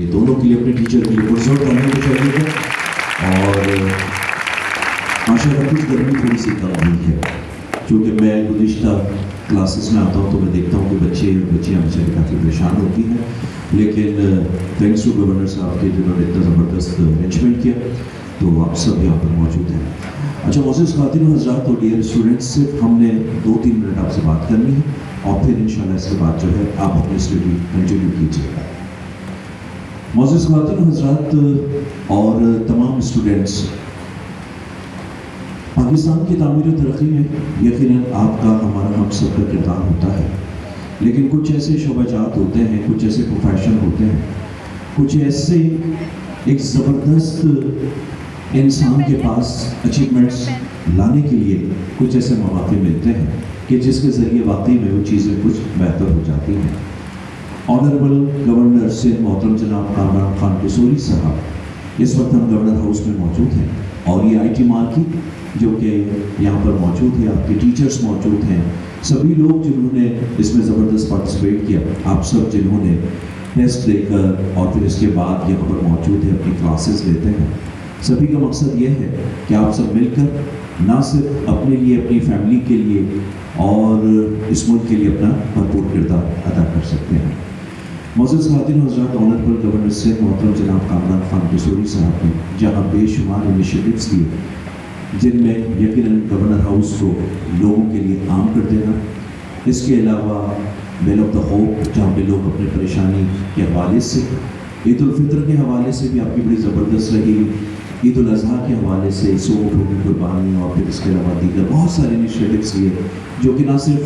लिए, दोनों के लिए, अपने टीचर के लिए पुरजोर करने को चाहिए। और माशाअल्लाह कुछ गर्मी थोड़ी सी कम हुई है, क्योंकि मैं गुज़िश्ता क्लासेस में आता हूँ तो मैं देखता हूँ कि बच्चे और बच्चियाँ बेचारे काफ़ी परेशान होती हैं, लेकिन थैंक्स टू गवर्नर साहब के जिन्होंने इतना ज़बरदस्त अरेंजमेंट किया, तो आप सब यहाँ पर मौजूद हैं। अच्छा मोअज़्ज़िज़ ख़वातीन व हज़रात और डियर स्टूडेंट्स, सिर्फ हमने 2-3 मिनट आपसे बात करनी है और फिर इंशाल्लाह इसके बाद जो है आप अपनी स्टडी कंटिन्यू कीजिएगा। मोअज़्ज़िज़ ख़वातीन व हज़रात और तमाम स्टूडेंट्स, पाकिस्तान की तामीर और तरक्की में यकीनन आपका, हमारा, हम सब का किरदार होता है, लेकिन कुछ ऐसे शोबाजात होते हैं, कुछ ऐसे प्रोफेशन होते हैं, कुछ ऐसे एक ज़बरदस्त इंसान के पास अचीवमेंट्स लाने के लिए कुछ ऐसे मौके मिलते हैं कि जिसके ज़रिए वाकई में वो चीज़ें कुछ बेहतर हो जाती हैं। ऑनरेबल गवर्नर सिंध मोहतरम जनाब कामरान खान किशोरी साहब इस वक्त हम गवर्नर हाउस में मौजूद हैं, और ये IT मार्की जो कि यहाँ पर मौजूद है, आपके टीचर्स मौजूद हैं, सभी लोग जिन्होंने इसमें ज़बरदस्त पार्टिसिपेट किया, आप सब जिन्होंने टेस्ट देकर और फिर इसके बाद यहाँ पर मौजूद है, अपनी क्लासेस लेते हैं, सभी का मकसद ये है कि आप सब मिलकर ना सिर्फ अपने लिए, अपनी फैमिली के लिए और इस मुल्क के लिए अपना भरपूर किरदार अदा कर सकते हैं। मोअज़्ज़िज़ ख़वातीन व हज़रात, ऑनरेबल गवर्नर सिंध मोहतरम जनाब कामरान खान किशोरी साहब ने जहाँ बेशुमार इनिशिएटिव्स लिए, जिनमें यकीनन गवर्नर हाउस को लोगों के लिए आम कर देना, इसके अलावा बेल ऑफ द होप जहाँ पे लोग अपनी परेशानी के हवाले से, ईद उल फितर के हवाले से भी आपकी बड़ी ज़बरदस्त रही, ईद उल अज़हा के हवाले से सूट की कुर्बानी, और फिर इसके अलावा दीगर बहुत सारे इनिशिएटिव्स लिए, जो कि ना सिर्फ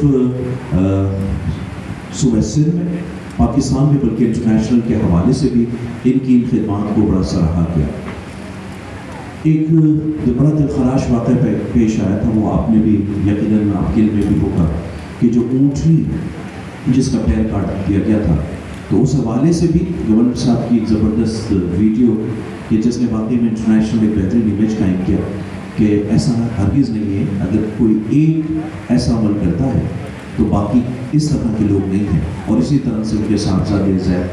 सूबे सिंध में, पाकिस्तान में, बल्कि इंटरनेशनल के हवाले से भी इनकी इन खिदमात को बड़ा सराहा गया। एक जो बड़ा दिलखराश वाक़या पेश आया था, वो आपने भी यकीनन आपके लिए भी होगा कि जो ऊँटनी जिसका पैर काट दिया गया था, तो उस हवाले से भी गवर्नर साहब की एक ज़बरदस्त वीडियो कि जिसने वाकई में इंटरनेशनल एक बेहतरीन इमेज कायम किया कि ऐसा हरगिज़ नहीं है, अगर कोई एक ऐसा अमल करता है तो बाकी इस तरह के लोग नहीं हैं, और इसी तरह से उनके साहबजादे ज़ैद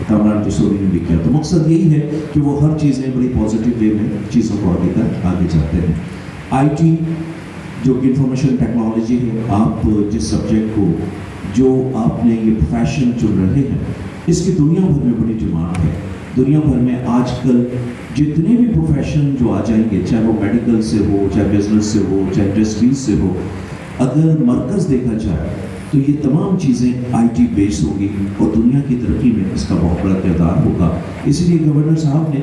कामरान किशोरी ने भी किया। तो मकसद यही है कि वो हर चीज़ें बड़ी पॉजिटिव वे में चीज़ों को आगे जाते हैं। IT जो कि इंफॉर्मेशन टेक्नोलॉजी है, आप जिस सब्जेक्ट को, जो आपने ये प्रोफेशन चुन रहे हैं, इसकी दुनिया भर में बड़ी डिमांड है। दुनिया भर में आजकल जितने भी प्रोफेशन जो आ जाएंगे, चाहे वो मेडिकल से हो, चाहे बिजनेस से हो, चाहे इंडस्ट्रीज से हो, अगर मरकज़ देखा जाए तो ये तमाम चीज़ें IT बेस्ड होगी और दुनिया की तरक्की में इसका बहुत बड़ा किरदार होगा। इसलिए गवर्नर साहब ने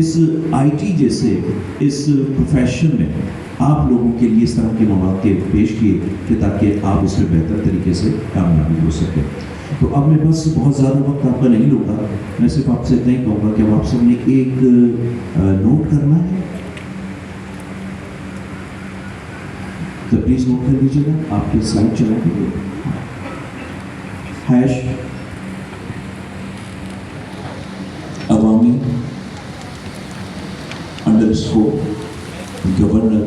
इस IT जैसे इस प्रोफेशन में आप लोगों के लिए इस तरह के मौके पेश किए कि ताकि आप इसमें बेहतर तरीके से कामयाबी हो सके। तो अब मैं बस बहुत ज़्यादा वक्त आपका नहीं लूँगा, मैं सिर्फ आपसे इतना ही कहूँगा कि अब आप सबने एक नोट करना है, तो प्लीज़ नोट कर लीजिएगा, आपके स्लाइड चला दीजिए। #अवामी _गवर्नर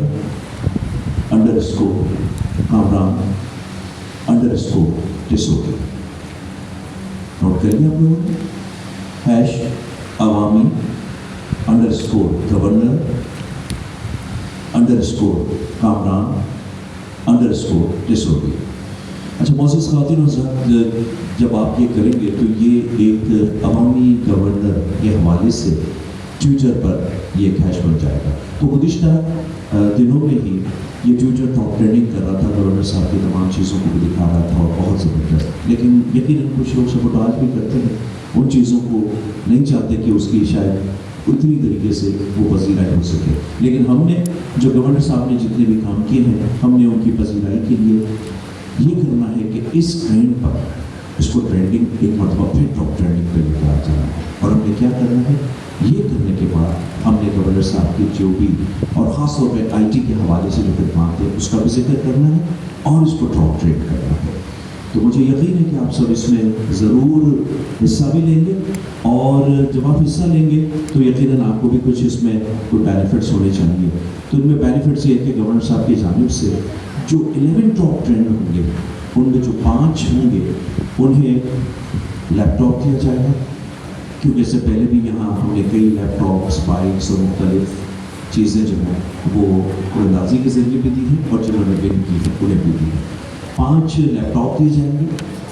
_कामरान _किशोरी। नोट कर लिया आप लोगों ने? #अवामी _गवर्नर _कामरान _किशोरी। अच्छा मोअज़्ज़िज़ ख़वातीन व हज़रात, जब आप ये करेंगे तो ये एक अवामी गवर्नर के हवाले से ट्विटर पर ये हैश बन जाएगा। तो गुज़िश्ता दिनों में ही ये ट्विटर टॉप ट्रेंडिंग कर रहा था, गवर्नर साहब की तमाम चीज़ों को भी दिखा रहा था और बहुत ज़बरदस्त। लेकिन यकीनन कुछ लोग सपोर्ट भी करते हैं, उन चीज़ों को नहीं चाहते कि उसकी शायद उतनी तरीके से वो पजीराई हो सके। लेकिन हमने जो गवर्नर साहब ने जितने भी काम किए हैं, हमने उनकी पजीराई के लिए ये करना है कि इस ट्रेंड पर इसको ट्रेंडिंग एक मरतबा फिर टॉप ट्रेंडिंग पर लेकर आ जाना है। और हमने क्या करना है, ये करने के बाद हमने गवर्नर साहब की जो भी और ख़ास तौर पर IT के हवाले से जो खिदमात है उसका भी जिक्र करना है और इसको टॉप ट्रेंड करना है। तो मुझे यकीन है कि आप सब इसमें ज़रूर हिस्सा भी लेंगे, और जब आप हिस्सा लेंगे तो यकीनन आपको भी कुछ इसमें कोई बेनिफिट्स होने चाहिए। तो इनमें बेनिफिट्स ये है कि गवर्नर साहब की जानिब से जो 11 टॉप ट्रेंड होंगे, उनमें जो 5 होंगे उन्हें लैपटॉप दिया जाएगा, क्योंकि इससे पहले भी यहाँ हमने कई लैपटॉप स्पाइक्स और मुख्तलिफ चीज़ें जो हैं वो कुरंदाजी के ज़रिए भी दी हैं और जिन्होंने विन की है उन्हें भी दी है। 5 लैपटॉप दिए जाएंगे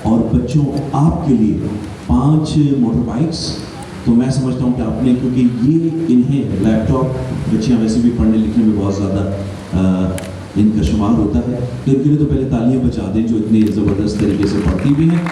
और बच्चों आपके लिए 5 मोटर बाइक्स। तो मैं समझता हूँ कि आपने, क्योंकि ये इन्हें लैपटॉप बच्चियाँ वैसे भी पढ़ने लिखने में बहुत ज़्यादा इनका शुमार होता है, तो इनके लिए तो पहले तालियां बजा दें जो इतने ज़बरदस्त तरीके से पढ़ती भी हैं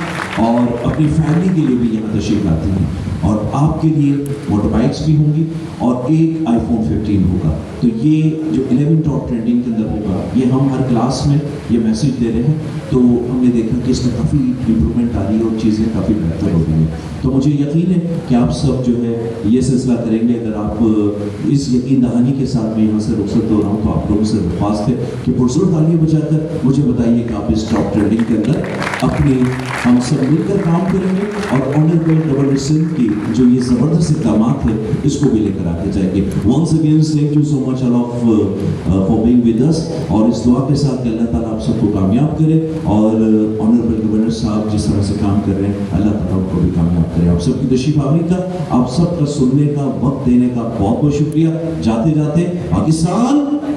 और अपनी फैमिली के लिए भी यहाँ तशरीफ लाती हैं। और आपके लिए मोटर बाइक्स भी होंगी और एक iPhone 15 होगा। तो ये जो 11 टॉप ट्रेंडिंग के अंदर होगा, ये हम हर क्लास में ये मैसेज दे रहे हैं। तो हमने देखा कि इसमें काफ़ी इम्प्रूवमेंट आ रही है और चीज़ें काफ़ी बेहतर हो रही हैं। तो मुझे यकीन है कि आप सब जो है ये सिलसिला करेंगे। अगर आप इस यकीन दहानी के साथ में यहाँ से रुखसत हो रहा हूँ तो आप लोगों से दरख्वास्त है कि पुरजोर तालियां बजाकर मुझे बताइए कि आप इस टॉप ट्रेंडिंग के अंदर अपने हम सब मिलकर काम करेंगे और ऑनरेबल गवर्नर सिंध की जो ये ज़बरदस्त इक़दाम है इसको भी लेकर आके जाएंगे। Once again thank you so much for being with us, और इस दुआ के साथ अल्लाह ताला आप सबको कामयाब करे और ऑनरेबल गवर्नर साहब जिस तरह से काम कर रहे हैं अल्लाह ताला उनको भी कामयाब करे। आप सबकी तशरीफ आने का, आप सबका सुनने का, वक्त देने का बहुत बहुत शुक्रिया। जाते जाते पाकिस्तान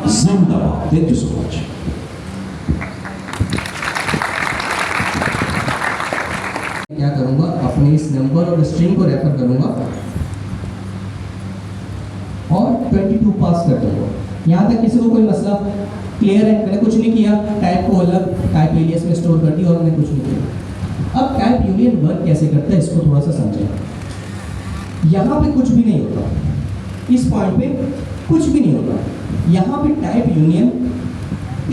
जिंदाबाद। Thank you so much. क्या करूंगा, अपने इस नंबर और स्ट्रिंग को रेफर करूंगा और 22 पास कर दूंगा। यहाँ तक किसी को कोई मसला क्लियर है? मैंने कुछ नहीं किया, टाइप को अलग टाइप एलियस में स्टोर कर दिया और मैंने कुछ नहीं किया। अब टाइप यूनियन वर्क कैसे करता है इसको थोड़ा सा समझें। यहाँ पे कुछ भी नहीं होता, इस पॉइंट पे कुछ भी नहीं होता। यहाँ पे टाइप यूनियन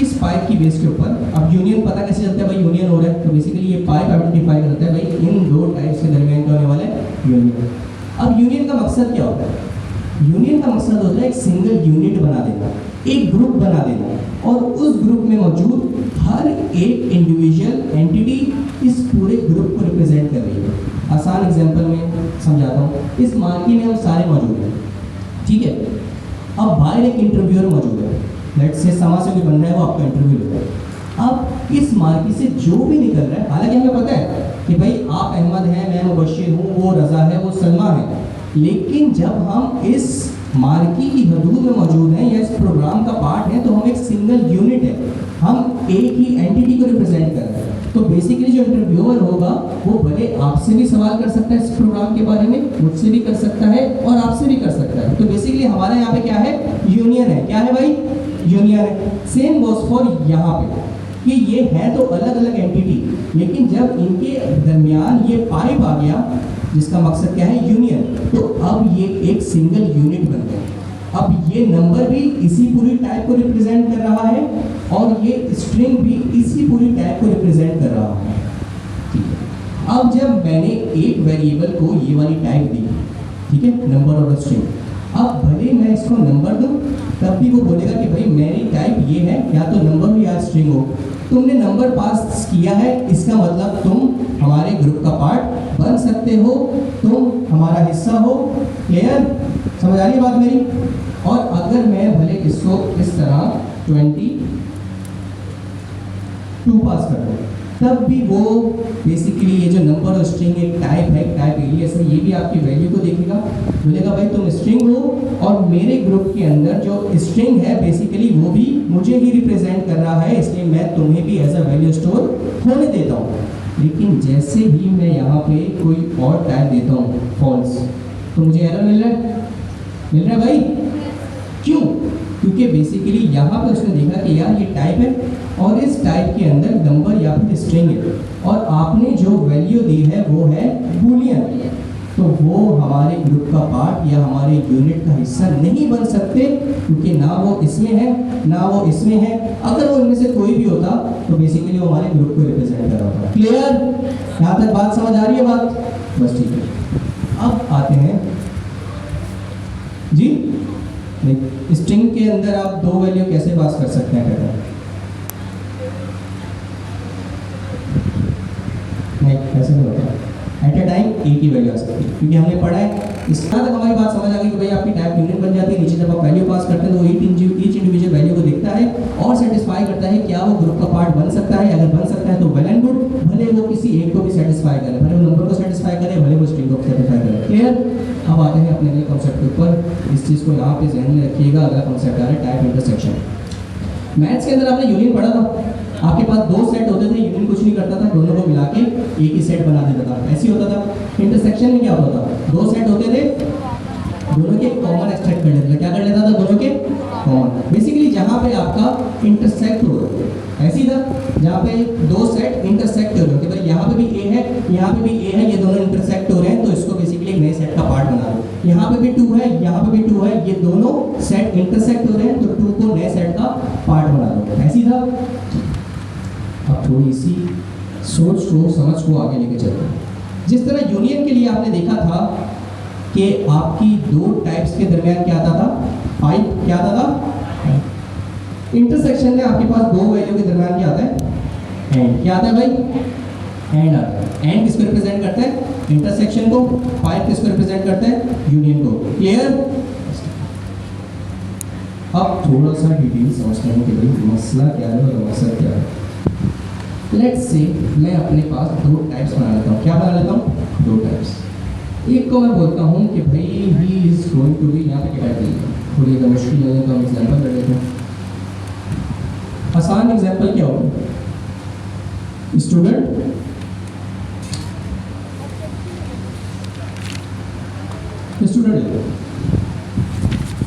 इस पाइप की बेस के ऊपर, अब यूनियन पता कैसे चलता है भाई यूनियन हो रहा है, तो बेसिकली ये पाइप आइडेंटिफाई करता है भाई इन दो टाइप्स के दरमियान क्या होने वाला है, यूनियन। अब यूनियन का मकसद क्या होता है? यूनियन का मकसद होता है एक सिंगल यूनिट बना देना, एक ग्रुप बना देना और उस ग्रुप में मौजूद हर एक इंडिविजुअल एंटिटी इस पूरे ग्रुप को रिप्रेजेंट कर रही है। आसान एग्जांपल में समझाता हूँ। इस मार्की में हम सारे मौजूद हैं, ठीक है। अब बाहर एक इंटरव्यूअर मौजूद है, लेट्स से समा से कोई बंदा है वो आपका इंटरव्यू ले रहा है। अब इस मार्की से जो भी निकल रहा है, हालांकि हमें पता है कि भाई आप अहमद हैं, मैं मुबशिर हूँ, वो रज़ा है, वो सलमा है, लेकिन जब हम इस मार्की की हदूद में मौजूद हैं या इस प्रोग्राम का पार्ट है तो हम एक सिंगल यूनिट है, हम एक ही एंटिटी को रिप्रेजेंट कर रहे हैं। तो बेसिकली जो इंटरव्यूअर होगा वो भले आपसे भी सवाल कर सकता है इस प्रोग्राम के बारे में, मुझसे भी कर सकता है और आपसे भी कर सकता है। तो बेसिकली हमारा यहाँ पे क्या है, यूनियन है। क्या है भाई? यूनियन है। सेम गोज फॉर यहाँ पे कि ये है तो अलग अलग एंटिटी, लेकिन जब इनके दरमियान ये पाइप आ गया जिसका मकसद क्या है, यूनियन, तो अब ये एक सिंगल यूनिट बन गया। अब ये नंबर भी इसी पूरी टाइप को रिप्रेजेंट कर रहा है और ये स्ट्रिंग भी इसी पूरी टाइप को रिप्रेजेंट कर रहा है, ठीक है। अब जब मैंने एक वेरिएबल को ये वाली टाइप दी, ठीक है, नंबर और स्ट्रिंग, अब भले मैं इसको नंबर दूं तब भी वो बोलेगा कि भाई मेरी टाइप ये है, या तो नंबर हो या स्ट्रिंग हो। तुमने नंबर पास किया है, इसका मतलब तुम हमारे ग्रुप का पार्ट बन सकते हो, तुम हमारा हिस्सा हो। क्लियर? समझ आ रही बात मेरी? और अगर मैं भले इसको इस तरह 22 पास कर दूँ तब भी वो बेसिकली ये जो नंबर और स्ट्रिंग एक टाइप है, टाइप एलियस है, ये भी आपकी वैल्यू को देखेगा, बोलेगा भाई तुम स्ट्रिंग हो और मेरे ग्रुप के अंदर जो स्ट्रिंग है बेसिकली वो भी मुझे ही रिप्रेजेंट कर रहा है, इसलिए मैं तुम्हें भी एज अ वैल्यू स्टोर होने देता हूँ। लेकिन जैसे ही मैं यहाँ पे कोई और टाइप देता हूँ फॉल्स, तो मुझे एरर मिल रहा है भाई। क्यों? क्योंकि बेसिकली यहाँ पे उसने देखा कि यार ये टाइप है और इस टाइप के अंदर नंबर या फिर स्ट्रिंग है और आपने जो वैल्यू दी है वो है बूलियन, तो वो हमारे ग्रुप का पार्ट या हमारे यूनिट का हिस्सा नहीं बन सकते, क्योंकि ना वो इसमें है ना वो इसमें है। अगर वो इनमें से कोई भी होता तो बेसिकली वो हमारे ग्रुप को रिप्रेजेंट कर रहा होता। क्लियर? यहाँ तक बात समझ आ रही है बात? बस ठीक है। अब आते हैं जी, स्ट्रिंग के अंदर आप दो वैल्यू कैसे पास कर सकते हैं? कहते हैं नहीं, ऐसे नहीं होता। एट ए टाइम एक ही वैल्यू आ सकती है, क्योंकि हमने पढ़ा है। इस तरह तक हमारी बात समझ आ गई कि भाई आपकी टाइप यूनियन बन जाती है। नीचे जब आप वैल्यू पास करते हैं तो ईच इंडिविजुअल वैल्यू को देखता है और सेटिस्फाई करता है क्या वो ग्रुप का पार्ट बन सकता है। अगर बन सकता है तो वेल एंड गुड, भले वो किसी एक को भी सेटिस्फाई करे, भले वो नंबर को सेटिस्फाई करे, भले वो स्ट्रिंग को सेटिस्फाई करे। क्लियर? इस चीज़ को यहाँ पे ध्यान में रखिएगा। अगला कॉन्सेप्ट आ रहा है टाइप इंटरसेक्शन। मैथ्स के अंदर आपने यूनियन पढ़ा था, आपके पास दो सेट होते थे, यूनियन कुछ नहीं करता था, दोनों को मिला के एक ही सेट बना देता था, ऐसे ही होता था। इंटरसेक्शन में क्या होता था, दो सेट होते थे, दोनों के कॉमन एक्सट्रैक्ट कर लेता था। क्या कर लेता था, दोनों के कॉमन। बेसिकली जहाँ पे आपका इंटरसेक्ट हो रहा है, ऐसी था जहाँ पे दो सेट इंटरसेक्ट हो रहे हैं, भाई यहाँ पे भी ए है, यहाँ पे भी ए है, ये दोनों इंटरसेक्ट हो रहे हैं, तो इसको बेसिकली एक नए सेट का पार्ट बना दो। यहाँ पे भी 2 है, यहाँ पे भी 2 है, ये दोनों सेट इंटरसेक्ट हो रहे हैं, तो 2 को नए सेट का पार्ट बना दो, ऐसी था। अब थोड़ी सी सोच को समझ को आगे लेके चलते हैं। जिस तरह यूनियन के लिए आपने देखा था कि आपकी दो टाइप्स के दरमियान क्या आता था, पाइप क्या आता था। इंटरसेक्शन में आपके पास दो वैल्यू के दरमियान क्या आता है, एंड। क्या आता है भाई, एंड आता है। एंड किसको रिप्रेजेंट करता है, इंटरसेक्शन को। पाइप किसको रिप्रेजेंट करता है, यूनियन को। क्लियर। अब थोड़ा सा डिटेल समझते हैं कि भाई मसला क्या है और मसला क्या है। लेट्स से मैं अपने पास दो टाइप्स बना लेता हूँ। क्या बना लेता हूँ, दो टाइप्स। एक को मैं बोलता हूँ कि भाई he is going to be, यहाँ पे क्या टाइप है, थोड़ी अगर मुश्किल लगे तो हम एग्जाम्पल कर लेते हैं। आसान एग्जाम्पल क्या होगा, स्टूडेंट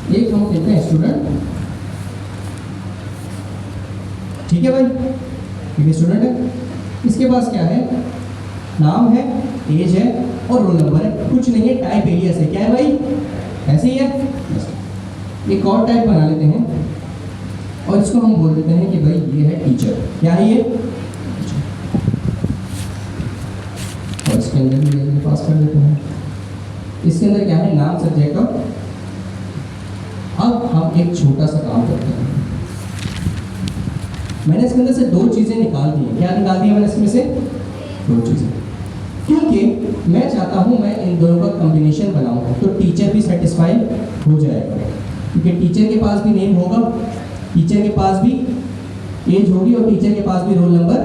एक हम कहते हैं स्टूडेंट, ठीक है भाई, ठीक है, स्टूडेंट है। इसके पास क्या है, नाम है, एज है और रोल नंबर है, कुछ नहीं है, टाइप एलियास है। क्या है भाई, ऐसे ही है। एक और टाइप बना लेते हैं और इसको हम बोल देते हैं कि भाई ये है टीचर। क्या है ये, और इसके अंदर भी लेवल पास कर देते हैं। इसके अंदर क्या है, नाम, सब्जेक्ट और। अब हम एक छोटा सा काम करते हैं। मैंने इसके अंदर से दो चीज़ें निकाल दी हैं। क्या निकाल दी है मैंने इसमें से, दो चीज़ें, क्योंकि मैं चाहता हूँ मैं इन दोनों का कॉम्बिनेशन बनाऊँ तो टीचर भी सेटिस्फाई हो जाएगा, क्योंकि टीचर के पास भी नेम होगा, टीचर के पास भी एज होगी और टीचर के पास भी रोल नंबर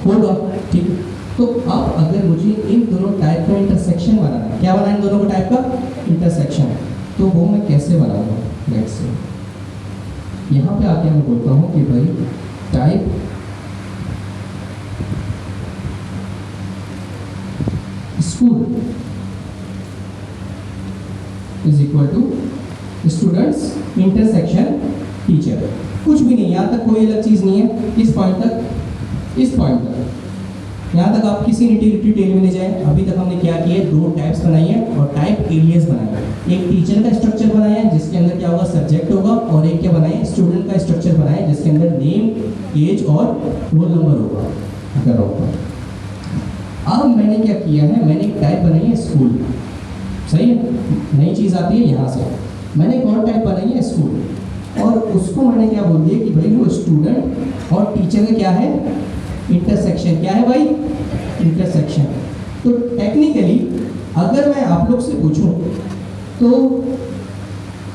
होगा। ठीक है, तो अब अगर मुझे इन दोनों टाइप का इंटरसेक्शन बनाना है, क्या बनाना है इन दोनों को टाइप का इंटरसेक्शन, तो वो मैं कैसे बनाऊंगा। नेक्स्ट से यहाँ पे आके मैं बोलता हूँ कि भाई type school is equal to students intersection teacher. कुछ भी नहीं, यहाँ तक कोई अलग चीज़ नहीं है। इस पॉइंट तक, इस पॉइंट तक, यहाँ तक आप किसी डिटेल में ले जाएं। अभी तक हमने क्या किया है, दो टाइप्स बनाई है और टाइप एलियास बनाया है। एक टीचर का स्ट्रक्चर बनाया है जिसके अंदर क्या होगा, सब्जेक्ट होगा, और एक क्या बनाया है, स्टूडेंट का स्ट्रक्चर बनाया है जिसके अंदर नेम, एज और रोल नंबर होगा, अगर होगा। अब मैंने क्या किया है, मैंने एक टाइप बनाई है स्कूल। सही है, नई चीज़ आती है यहाँ से। मैंने एक और टाइप बनाई है स्कूल, और उसको मैंने क्या बोल दिया कि भाई वो स्टूडेंट और टीचर का क्या है, इंटरसेक्शन। क्या है भाई, इंटरसेक्शन। तो टेक्निकली अगर मैं आप लोग से पूछूं तो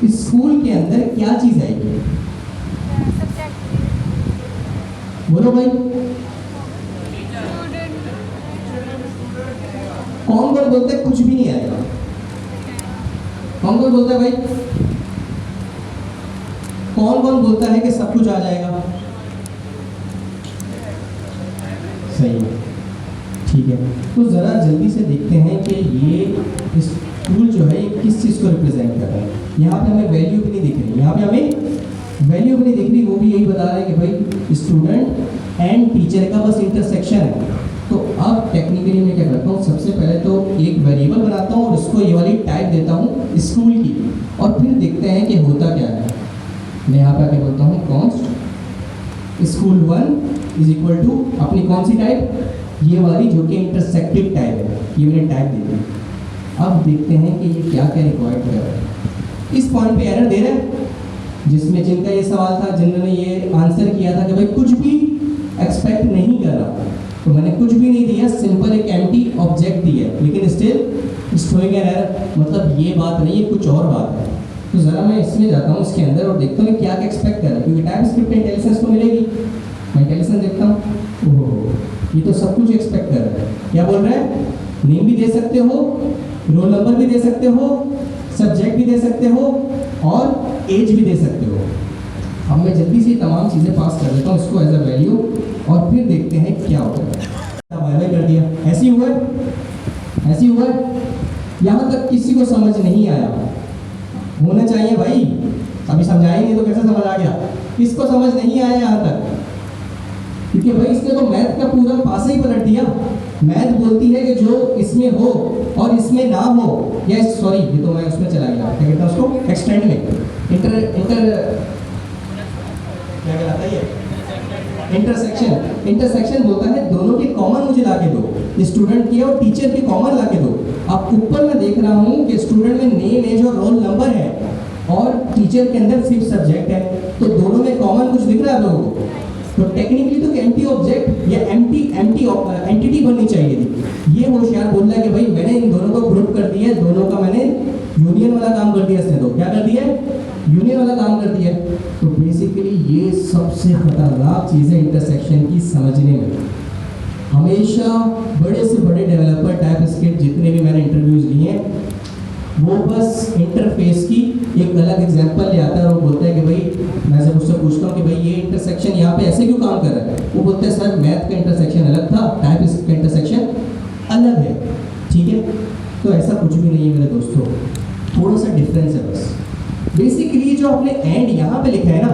स्कूल के अंदर क्या चीज़ आएगी, बोलो भाई। कौन कौन बोलता है कुछ भी नहीं आएगा, कौन कौन बोलता है भाई, कौन कौन बोलता है कि सब कुछ आ जाएगा। सही है, ठीक है। तो ज़रा जल्दी से देखते हैं कि ये स्कूल जो है ये किस चीज़ को रिप्रेजेंट कर रहा है। यहाँ पे हमें वैल्यू भी नहीं दिख रही, यहाँ पे हमें वैल्यू भी नहीं दिख रही, वो भी यही बता रहा है कि भाई स्टूडेंट एंड टीचर का बस इंटरसेक्शन है। तो अब टेक्निकली मैं क्या करता हूँ, सबसे पहले तो एक वेरिएबल बनाता हूँ और उसको ये वाली टाइप देता हूँ स्कूल की, और फिर देखते हैं कि होता क्या है। मैं यहाँ पे आके बोलता हूँ const school 1 is equal to अपनी कौन सी टाइप, ये वाली जो कि इंटरसेक्टिव टाइप है, ये मैंने टाइप दे दी। अब देखते हैं कि ये क्या क्या रिक्वायर्ड कर रहा है। इस पॉइंट पे एरर दे रहा है, जिसमें जिनका ये सवाल था, जिन्होंने ये आंसर किया था कि भाई कुछ भी एक्सपेक्ट नहीं कर रहा, तो मैंने कुछ भी नहीं दिया, सिंपल एक एम्प्टी ऑब्जेक्ट दिया, लेकिन स्टिल शोइंग एन एरर। मतलब ये बात नहीं है, कुछ और बात है। तो ज़रा मैं इसमें जाता हूँ इसके अंदर और देखता हूँ क्या क्या एक्सपेक्ट कर रहा है, क्योंकि टाइप स्क्रिप्ट इंटेलिजेंस तो मिलेगी। मैं इंटेलिजेंस देखता हूँ, ओह ये तो सब कुछ एक्सपेक्ट कर रहा है। क्या बोल रहा है, नेम भी दे सकते हो, रोल नंबर भी दे सकते हो, सब्जेक्ट भी दे सकते हो और एज भी दे सकते हो। अब मैं जल्दी से तमाम चीज़ें पास कर देता हूँ इसको एज अ वैल्यू, और फिर देखते हैं क्या होता है। वाई कर दिया, ऐसी हुआ ऐसी हुआ। यहाँ तक किसी को समझ नहीं आया, होना चाहिए भाई, अभी समझाई नहीं तो कैसे समझ आ गया? किसको समझ नहीं आया यहाँ तक? क्योंकि भाई इसने तो मैथ का पूरा पासा ही पलट दिया। मैथ बोलती है कि जो इसमें हो और इसमें ना हो, या सॉरी ये तो मैं उसमें चला गया, क्या कहता है उसको, एक्सटेंड में, क्या कहलाता है ये, इंटरसेक्शन बोलता है दोनों के कॉमन मुझे ला के दो, स्टूडेंट के और टीचर के कॉमन ला के दो। अब ऊपर मैं देख रहा हूँ कि स्टूडेंट में नेम, एज और रोल नंबर है, और टीचर के अंदर सिर्फ सब्जेक्ट है, तो दोनों में कॉमन कुछ दिख रहा है आप लोगों को? तो टेक्निकली तो एंटी ऑब्जेक्ट या एंटी एंटिटी बननी चाहिए थी। ये होशियार बोल रहा है कि भाई मैंने इन दोनों को ग्रुप कर दिया, दोनों का मैंने यूनियन वाला काम कर दिया। इसने तो क्या कर दिया? यूनियन वाला काम कर दिया। तो बेसिकली ये सबसे खतरनाक चीज़ है इंटरसेक्शन की समझने में। हमेशा बड़े से बड़े डेवलपर टाइपस्क्रिप्ट जितने भी मैंने इंटरव्यूज लिए हैं, वो बस इंटरफेस की एक अलग एग्जांपल ले आता है और वो बोलता है कि भाई, मैं जब उससे पूछता हूँ कि भाई ये इंटरसेक्शन यहाँ पे ऐसे क्यों काम कर रहा है, वो बोलता है सर मैथ का इंटरसेक्शन अलग था, टाइपस्क्रिप्ट का इंटरसेक्शन अलग है। ठीक है, तो ऐसा कुछ भी नहीं है मेरे दोस्तों, थोड़ा सा डिफरेंस है बस। बेसिकली जो आपने एंड यहाँ पे लिखा है ना,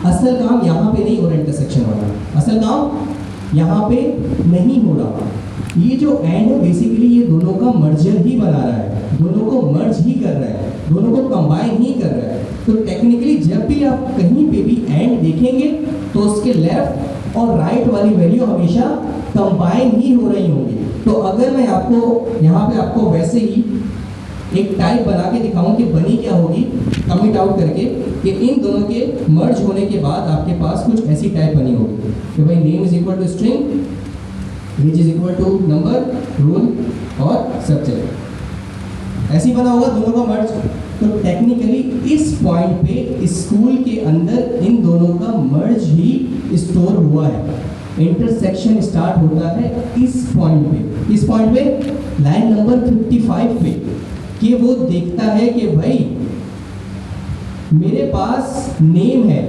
असल काम यहाँ पे नहीं हो रहा इंटरसेक्शन वाला, असल काम यहाँ पे नहीं हो रहा। ये जो एंड है बेसिकली ये दोनों का मर्जर ही बना रहा है, दोनों को मर्ज ही कर रहा है, दोनों को कंबाइन ही कर रहा है। तो टेक्निकली जब भी आप कहीं पे भी एंड देखेंगे तो उसके लेफ्ट और राइट वाली वैल्यू हमेशा कंबाइन ही हो रही होंगी। तो अगर मैं आपको यहाँ पे आपको वैसे ही एक टाइप बना के दिखाऊं कि बनी क्या होगी, कमिट आउट करके, कि इन दोनों के मर्ज होने के बाद आपके पास कुछ ऐसी टाइप बनी होगी कि भाई name is equal to string, age is equal to number, roll और सब्जेक्ट, ऐसी बना होगा दोनों का मर्ज। तो टेक्निकली इस पॉइंट पे स्कूल के अंदर इन दोनों का मर्ज ही स्टोर हुआ है। इंटरसेक्शन स्टार्ट होता है इस पॉइंट पे, इस पॉइंट पे लाइन नंबर 55 पे, कि वो देखता है कि भाई मेरे पास नेम है,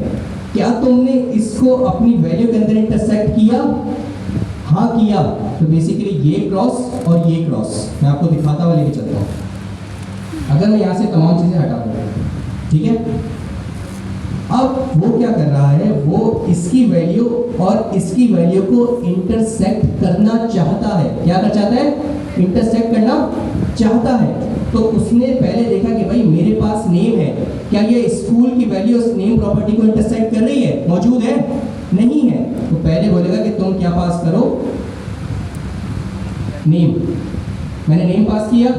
क्या तुमने इसको अपनी वैल्यू के अंदर इंटरसेक्ट किया? हाँ किया। तो बेसिकली ये क्रॉस और ये क्रॉस मैं आपको दिखाता हुआ लेके चलता हूँ। अगर मैं यहाँ से तमाम चीज़ें हटा दूँ, ठीक है, अब वो क्या कर रहा है, वो इसकी वैल्यू और इसकी वैल्यू को इंटरसेक्ट करना चाहता है। क्या करना चाहता है? इंटरसेक्ट करना चाहता है। तो उसने पहले देखा कि भाई मेरे पास नेम है, क्या ये स्कूल की वैल्यू उस नेम प्रॉपर्टी को इंटरसेक्ट कर रही है? मौजूद है? नहीं है। तो पहले बोलेगा कि तुम क्या पास करो? नेम। मैंने नेम पास किया,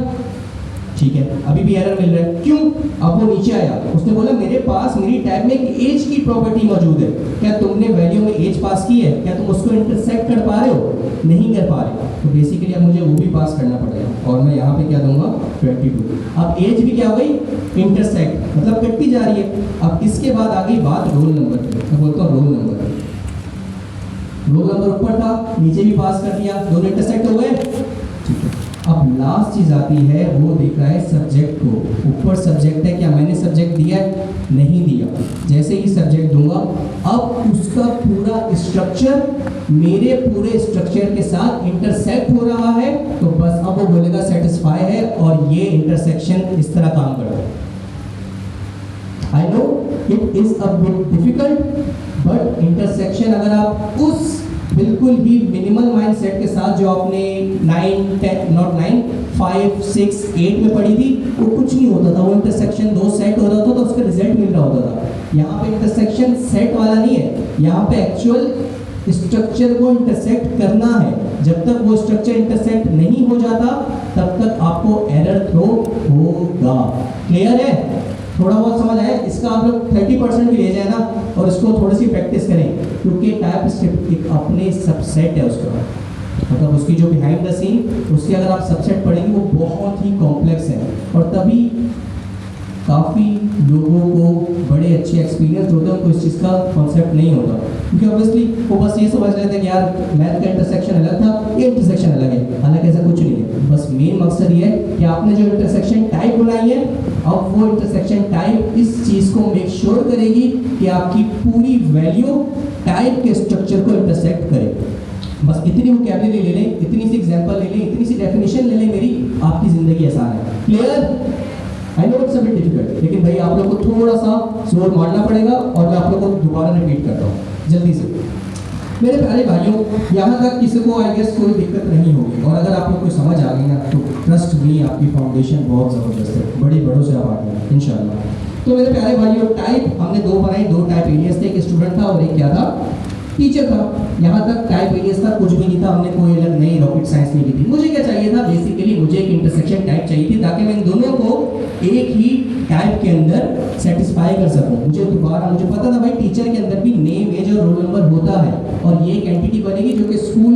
ठीक है, अभी भी एरर मिल रहा है, क्यों? अब वो नीचे आया, उसने बोला मेरे पास मेरी टैब में एक एज की प्रॉपर्टी मौजूद है, क्या तुमने वैल्यू में एज पास की है? क्या तुम उसको इंटरसेक्ट कर पा रहे हो? नहीं कर पा रहे। तो बेसिकली अब मुझे वो भी पास करना पड़ेगा, और मैं यहाँ पे क्या दूंगा? 22। अब एज भी क्या हो गई? इंटरसेक्ट, मतलब कटती जा रही है। अब इसके बाद आ गई बात रोल नंबर की। मैं बोलता हूँ रोल नंबर, रोल नंबर ऊपर था, नीचे भी पास कर दिया, दोनों इंटरसेक्ट हो गए, ठीक है। अब लास्ट चीज आती है, वो देख रहा है सब्जेक्ट को। ऊपर सब्जेक्ट है, क्या मैंने सब्जेक्ट दिया है? नहीं दिया। जैसे ही सब्जेक्ट दूंगा, अब उसका पूरा स्ट्रक्चर मेरे पूरे स्ट्रक्चर के साथ इंटरसेक्ट हो रहा है, तो बस अब वो बोलेगा सेटिस्फाई है, और ये इंटरसेक्शन इस तरह काम कर रहा है। I know it is a bit difficult, but intersection अगर आप उस बिल्कुल ही मिनिमल माइंडसेट के साथ जो आपने 9, 10 नॉट 9, 5, 6, 8 में पढ़ी थी, वो कुछ नहीं होता था। वो इंटरसेक्शन 2 सेट हो रहा था तो उसका रिजल्ट मिल रहा होता था। यहाँ पे इंटरसेक्शन सेट वाला नहीं है, यहाँ पे एक्चुअल स्ट्रक्चर को इंटरसेक्ट करना है। जब तक वो स्ट्रक्चर इंटरसेक्ट नहीं हो जाता तब तक आपको एरर थ्रो होगा। क्लियर है? थोड़ा बहुत समझ आया? इसका आप लोग 30% भी ले जाए ना, और इसको थोड़ी सी प्रैक्टिस करें, क्योंकि टाइपस्क्रिप्ट एक अपने सबसेट है उसका, मतलब उसकी जो बिहाइंड द सीन, उसकी अगर आप सबसेट पढ़ेंगे वो बहुत ही कॉम्प्लेक्स है, और तभी काफ़ी लोगों को बड़े अच्छे एक्सपीरियंस होते हैं उनको इस चीज़ का कॉन्सेप्ट नहीं होता, क्योंकि ऑब्वियसली वो बस ये समझ लेते हैं कि यार मैथ का इंटरसेक्शन अलग था, ये इंटरसेक्शन अलग है। हालांकि ऐसा कुछ नहीं है, बस मेन मकसद ये है कि आपने जो इंटरसेक्शन टाइप बनाई है, अब वो इंटरसेक्शन टाइप इस चीज़ को मेक श्योर करेगी कि आपकी पूरी वैल्यू टाइप के स्ट्रक्चर को इंटरसेक्ट करे। बस इतनी वोकैबुलरी ले लें, इतनी सी एग्जांपल ले लें, इतनी सी डेफिनेशन ले लें मेरी, आपकी ज़िंदगी आसान है। Clear? I know it's a bit difficult, लेकिन भाई आप लोग को थोड़ा सा जोर मारना पड़ेगा और मैं आप लोग को दोबारा रिपीट करता हूँ जल्दी से। मेरे प्यारे भाइयों, यहाँ तक किसी को आई गेस कोई दिक्कत नहीं होगी, और अगर आप लोग को समझ आ गई ना तो ट्रस्ट मी, आपकी फाउंडेशन बहुत ज़बरदस्त है, बड़े बड़ों से आप आगे इंशाल्लाह। तो मेरे प्यारे भाइयों, टाइप हमने दो बनाई, दो टाइप एलियस थे, एक स्टूडेंट था और एक क्या था, टीचर था। यहाँ तक टाइप एलियस था, कुछ भी नहीं था, हमने कोई अलग नई रॉकेट साइंस नहीं की थी। मुझे क्या चाहिए था, बेसिकली मुझे एक इंटरसेक्शन टाइप चाहिए थी ताकि मैं इन दोनों को एक ही टाइप के अंदर सेटिस्फाई कर सकूं। मुझे पता था भाई टीचर के अंदर भी नेम, एज और रोल नंबर होता है, और ये एक एंटिटी बनेगी जो कि स्कूल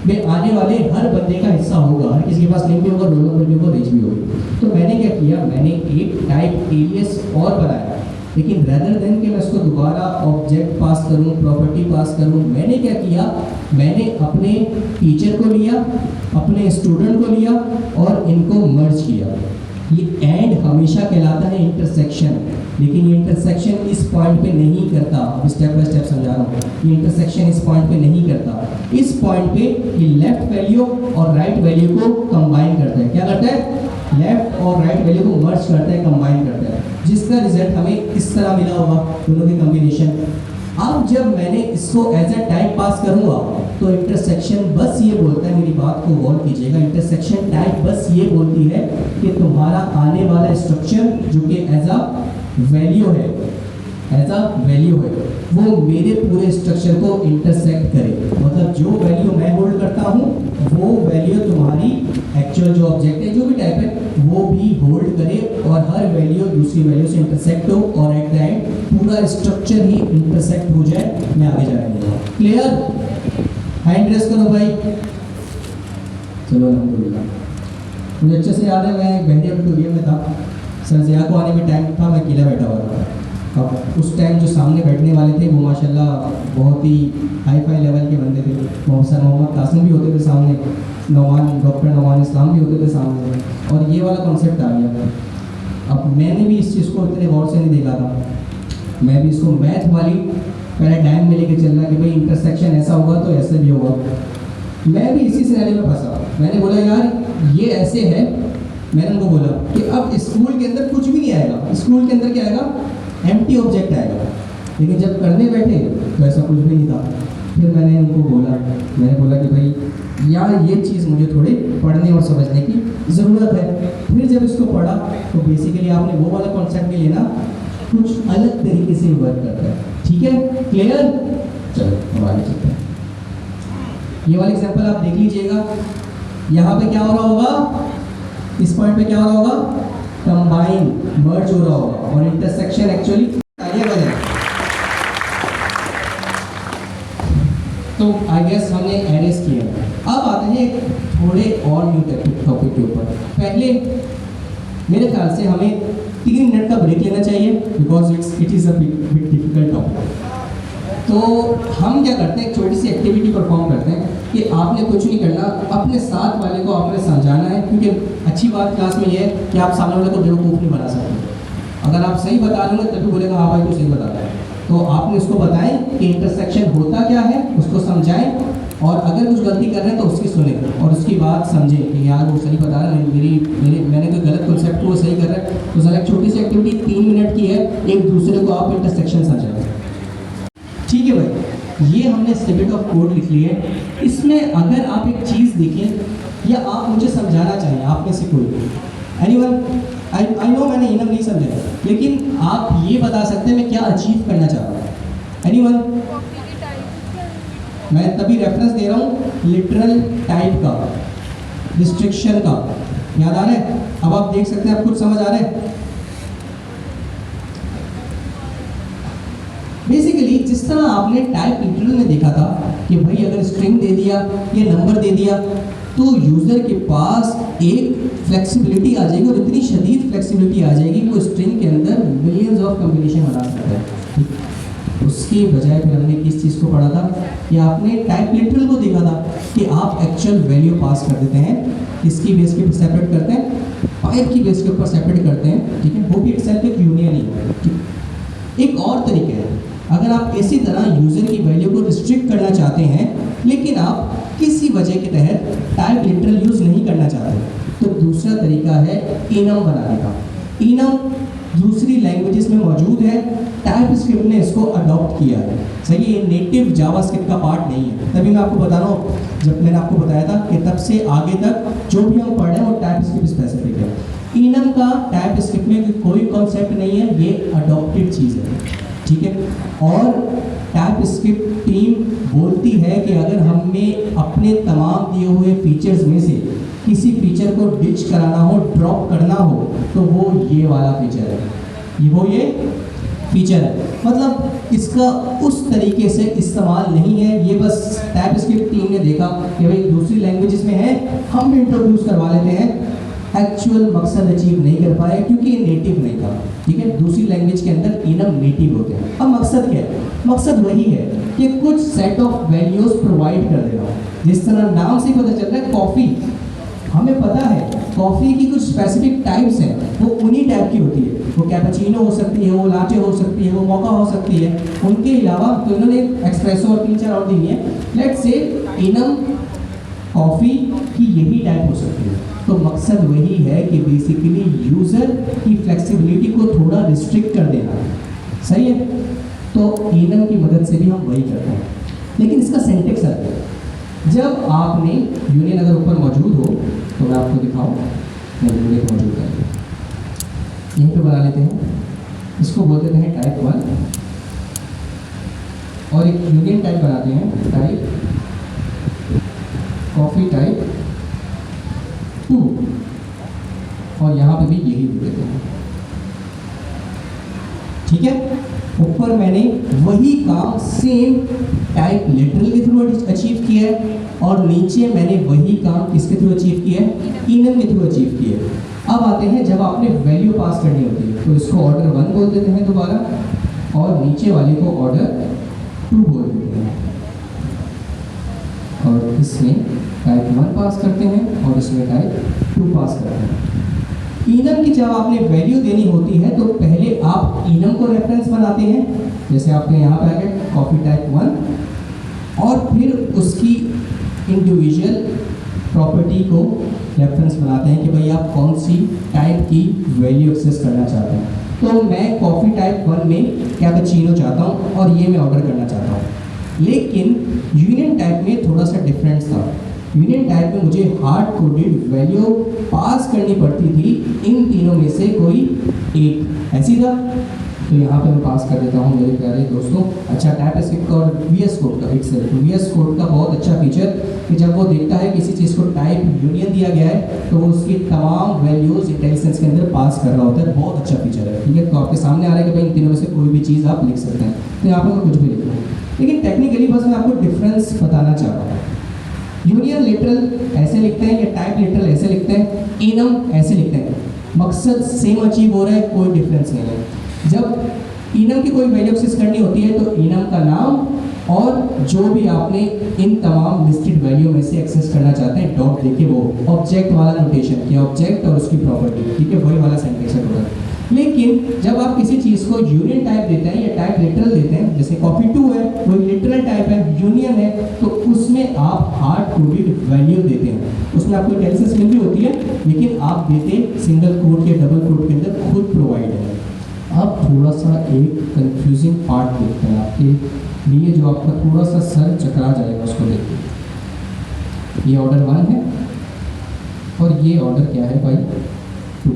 में आने वाले हर बंदे का हिस्सा होगा, हर किसी के पास नेम भी होगा, रोल नंबर भी होगा, एज भी होगी। तो मैंने क्या किया, मैंने एक टाइप एलियस और बनाया, लेकिन रेदर देन कि मैं उसको दोबारा ऑब्जेक्ट पास करूं, प्रॉपर्टी पास करूं, मैंने क्या किया, मैंने अपने टीचर को लिया, अपने स्टूडेंट को लिया और इनको मर्ज किया। ये एंड हमेशा कहलाता है इंटरसेक्शन, लेकिन ये इंटरसेक्शन इस पॉइंट पे नहीं करता। अब स्टेप बाय स्टेप समझा रहा हूँ, ये इंटरसेक्शन इस पॉइंट पे नहीं करता। इस पॉइंट पे ये लेफ्ट वैल्यू और राइट वैल्यू को कंबाइन करता है। क्या करता है? लेफ्ट और राइट वैल्यू को मर्ज करता है, कंबाइन करता है, जिसका रिजल्ट हमें इस तरह मिला होगा, दोनों की कॉम्बिनेशन। अब जब मैंने इसको एज ए टाइप पास करूंगा तो इंटरसेक्शन बस ये बोलता है, मेरी बात को गौर कीजिएगा, इंटरसेक्शन टाइप बस ये बोलती है कि तुम्हारा आने वाला स्ट्रक्चर जो कि एज अ वैल्यू है, वो मेरे पूरे स्ट्रक्चर को इंटरसेक्ट करे। मतलब जो वैल्यू मैं होल्ड करता हूँ वो वैल्यू तुम्हारी एक्चुअल जो ऑब्जेक्ट है, जो भी टाइप है, वो भी होल्ड करे, और हर वैल्यू दूसरी वैल्यू से इंटरसेक्ट हो, और एट द एंड पूरा स्ट्रक्चर ही इंटरसेक्ट हो जाए। मैं आगे जाएंगे। क्लियर? हैंड रेस करो भाई। चलो अल्हम्दुलिल्लाह। मुझे अच्छे से याद है, मैं बहरिया ऑडिटोरियम में था, सर ज़िया को आने में टाइम था, मैं अकेला बैठा हुआ था। अब उस टाइम जो सामने बैठने वाले थे वो माशाल्लाह बहुत ही हाई फाई लेवल के बंदे थे। सर मोहम्मद कासिम भी होते थे सामने, डॉक्टर नौमान इस्लाम भी होते थे सामने, और ये वाला कॉन्सेप्ट आ गया। अब मैंने भी इस चीज़ को इतने गौर से नहीं देखा था, मैं भी इसको मैथ वाली पैराडाइम में लेके चल रहा कि भाई इंटरसेक्शन ऐसा होगा तो ऐसे भी होगा। मैं भी इसी सिनेरियो में फंसा। मैंने बोला यार ये ऐसे है, मैंने उनको बोला कि अब स्कूल के अंदर कुछ भी नहीं आएगा, स्कूल के अंदर क्या आएगा, एम्प्टी ऑब्जेक्ट आएगा। लेकिन जब करने बैठे तो ऐसा कुछ भी नहीं था। फिर मैंने उनको बोला, कि भाई यार ये चीज़ मुझे थोड़ी पढ़ने और समझने की ज़रूरत है। फिर जब इसको पढ़ा तो बेसिकली आपने वो वाला कॉन्सेप्ट भी लेना, कुछ अलग तरीके से वर्क करता है। ठीक है? क्लियर? चलो हम आगे चलते हैं। ये वाला एग्जाम्पल आप देख लीजिएगा। यहाँ पे क्या हो रहा होगा, इस पॉइंट पे क्या हो रहा होगा, कंबाइन, मर्ज हो रहा होगा, और इंटरसेक्शन एक्चुअली आगे बढ़े। तो आई गेस हमने एरेस किया। अब आते हैं थोड़े और न्यू टॉपिक के ऊपर। पहले मेरे ख्याल से हमें 3 मिनट का ब्रेक लेना चाहिए, because it is a bit difficult topic. तो हम क्या करते हैं, एक छोटी सी एक्टिविटी परफॉर्म करते हैं कि आपने कुछ नहीं करना, अपने साथ वाले को आपने समझाना है, क्योंकि अच्छी बात क्लास में ये है कि आप सामने वाले को बेवकूफ़ नहीं बना सकते। अगर आप सही बता रहे हो तभी बोलेगा हाँ भाई तू सही बता रहा है। तो आपने उसको बताएं कि इंटरसेक्शन होता क्या है, उसको समझाएं, और अगर कुछ गलती कर रहे हैं तो उसकी सुने और उसकी बात समझें कि यार वो सही बता रहा है, मैंने कोई गलत कॉन्सेप्ट को वो सही कर रहा है। तो सर एक छोटी सी एक्टिविटी 3 मिनट की है, एक दूसरे को आप इंटरसेक्शन समझाएं। ठीक है भाई, ये हमने स्निपेट ऑफ कोड लिख ली है। इसमें अगर आप एक चीज़ देखें या आप मुझे समझाना चाहें, आप में से कोई, एनीवन, आई नो मैंने इनफ नहीं समझा, लेकिन आप ये बता सकते हैं मैं क्या अचीव करना चाह रहा हूँ। एनीवन? मैं तभी रेफरेंस दे रहा हूँ लिटरल टाइप का, रिस्ट्रिक्शन का। याद आ रहा है? अब आप देख सकते हैं, आप कुछ समझ आ रहा है? बेसिकली जिस तरह आपने टाइप लिटरल में देखा था कि भाई अगर स्ट्रिंग दे दिया या नंबर दे दिया तो यूज़र के पास एक फ्लेक्सिबिलिटी आ जाएगी, और इतनी शदीद फ्लेक्सिबिलिटी आ जाएगी कि वो स्ट्रिंग के अंदर मिलियंस ऑफ कम्बिनेशन बना सकता है। ठीक, उसके बजाय फिर हमने किस चीज़ को पढ़ा था, या आपने टाइप लिटरल को देखा था कि आप एक्चुअल वैल्यू पास कर देते हैं, इसकी बेस के ऊपर सेपरेट करते हैं, पाइप की बेस के ऊपर सेपरेट करते हैं। ठीक है, वो भी इटसेल्फ एक यूनियन ही है। ठीक, एक और तरीका है, अगर आप इसी तरह यूज़र की वैल्यू को रिस्ट्रिक्ट करना चाहते हैं लेकिन आप किसी वजह के तहत टाइप लिटरल यूज़ नहीं करना चाहते, तो दूसरा तरीका है इनम बनाने का। इनम दूसरी लैंग्वेजेस में मौजूद है, टाइप स्क्रिप्ट ने इसको अडॉप्ट किया है। सही, ये नेटिव जावास्क्रिप्ट का पार्ट नहीं है। तभी मैं आपको बता रहा हूँ, जब मैंने आपको बताया था कि तब से आगे तक जो भी हम पढ़ रहे हैं वो टाइप स्क्रिप्ट स्पेसिफिक है। इनम का टाइप स्क्रिप्ट में कोई कॉन्सेप्ट नहीं है, ये अडॉप्टेड चीज़ है। ठीक है, और टाइप स्क्रिप्ट टीम बोलती है कि अगर हमें अपने तमाम दिए हुए फीचर्स में से किसी फीचर को डिच कराना हो, ड्रॉप करना हो, तो वो ये वाला फीचर है, ये फीचर है। मतलब इसका उस तरीके से इस्तेमाल नहीं है, ये बस टाइप स्क्रिप्ट टीम ने देखा कि भाई दूसरी लैंग्वेजेस में है, हम भी इंट्रोड्यूस करवा लेते हैं। एक्चुअल मकसद अचीव नहीं कर पाए क्योंकि ये नेटिव नहीं था। ठीक है, दूसरी लैंग्वेज के अंदर इनम नेटिव होते हैं। अब मकसद क्या है? मकसद वही है कि कुछ सेट ऑफ वैल्यूज प्रोवाइड कर देना। जिस तरह नाम से पता चल रहा है कॉफ़ी, हमें पता है कॉफ़ी की कुछ स्पेसिफिक टाइप्स हैं, वो उन्हीं टाइप की होती है। वो कैपेचिनो हो सकती है, वो लाटे हो सकती है, वो मोका हो सकती है। उनके अलावा तो इन्होंने एक्सप्रेसो और 3-4 और दी है। लेट्स से इनम कॉफ़ी की यही टाइप हो सकती है। तो मकसद वही है कि बेसिकली यूज़र की फ्लेक्सिबिलिटी को थोड़ा रिस्ट्रिक्ट कर देना। सही है, तो इनम की मदद से भी हम वही करते हैं। लेकिन इसका सिंटेक्स अलग है। जब आपने यूनियन अगर ऊपर मौजूद हो तो मैं आपको दिखाऊँ, यूनियन मौजूद है, यहीं पे बना लेते हैं। इसको बोल देते हैं टाइप 1, और एक यूनियन टाइप बनाते हैं टाइप कॉफ़ी टाइप 2, और यहाँ पे भी यही दे देते हैं। ठीक है, ऊपर मैंने वही काम सेम टाइप लिटरल के थ्रू अचीव किया है, और नीचे मैंने वही काम किसके थ्रू अचीव किया है? इनम के थ्रू अचीव किया है। अब आते हैं जब आपने वैल्यू पास करनी होती है, तो इसको ऑर्डर 1 बोल देते हैं दोबारा, और नीचे वाले को ऑर्डर 2 बोल देते हैं, और इसमें टाइप 1 पास करते हैं और इसमें टाइप 2 पास करते हैं। इनम की जब आपने वैल्यू देनी होती है तो पहले आप इनम को रेफरेंस बनाते हैं, जैसे आपने यहाँ पे आके कॉफ़ी टाइप 1, और फिर उसकी इंडिविजुअल प्रॉपर्टी को रेफरेंस बनाते हैं कि भाई आप कौन सी टाइप की वैल्यू एक्सेस करना चाहते हैं। तो मैं कॉफ़ी टाइप 1 में कैपेचिनो चाहता हूँ और ये मैं ऑर्डर करना चाहता हूँ। लेकिन यूनियन टाइप में थोड़ा सा डिफरेंस था। यूनियन टाइप में मुझे हार्ड कोडेड वैल्यू पास करनी पड़ती थी, इन तीनों में से कोई एक। ऐसी था, तो यहाँ पे मैं पास कर देता हूँ मेरे प्यारे दोस्तों। अच्छा, टाइप स्क्रिप्ट और VS कोड का इटसेल्फ, VS कोड का बहुत अच्छा फीचर कि जब वो देखता है किसी चीज़ को टाइप यूनियन दिया गया है तो वो उसकी तमाम वैल्यूज इंटेलिजेंस के अंदर पास कर रहा होता है। बहुत अच्छा फीचर है। ठीक है, तो आपके सामने आ रहा है कि भाई इन तीनों में से कोई भी चीज़ आप लिख सकते हैं। तो यहाँ पर मैं कुछ भी लिख रहा हूँ, लेकिन टेक्निकली बस मैं आपको डिफरेंस बताना चाह रहा हूँ। यूनियन लिटरल ऐसे लिखते हैं या टाइप लिटरल ऐसे लिखते हैं, इनम ऐसे लिखते हैं। मकसद सेम अचीव हो रहा है, कोई डिफरेंस नहीं है। जब इनम की कोई वैल्यू एक्सेस करनी होती है तो इनम का नाम और जो भी आपने इन तमाम लिस्टेड वैल्यू में से एक्सेस करना चाहते हैं डॉट देके, वो ऑब्जेक्ट वाला नोटेशन कि ऑब्जेक्ट और उसकी प्रॉपर्टी। ठीक है, वही वाला सेंटेंस है टोटल। लेकिन जब आप किसी चीज़ को यूनियन टाइप देते हैं या टाइप लिटरल देते हैं, जैसे कॉफ़ी 2 है वो लिटरल टाइप है, यूनियन है, तो उसमें आप हार्ड कोडेड वैल्यू देते हैं। उसमें आपको इंटेलिजेंस मिल रही होती है, लेकिन आप देते सिंगल कोड के डबल कोड के अंदर खुद प्रोवाइड है। अब थोड़ा सा एक कंफ्यूजिंग पार्ट देखते हैं आपके लिए, जो आपका थोड़ा सा सर चकरा जाएगा उसको देखिए। ये ऑर्डर 1 है और ये ऑर्डर क्या है भाई 2।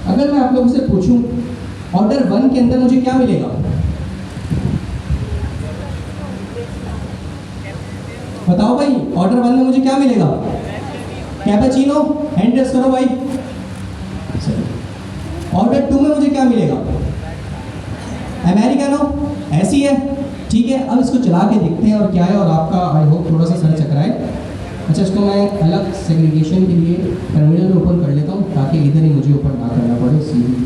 अगर मैं आप लोगों से पूछूं ऑर्डर 1 के अंदर मुझे क्या मिलेगा, बताओ भाई। ऑर्डर 1 में मुझे क्या मिलेगा? कैपेचिनो, हैंड रेस करो भाई। ऑर्डर 2 में मुझे क्या मिलेगा? अमेरिकानो, ऐसी है। ठीक है, अब इसको चला के देखते हैं और क्या है, और आपका आई होप थोड़ा सा सर चकराए। अच्छा, इसको मैं अलग सेग्रीगेशन के लिए टर्मिनल ओपन कर लेता हूँ ताकि इधर ही मुझे ओपन ना करना पड़े। सीधी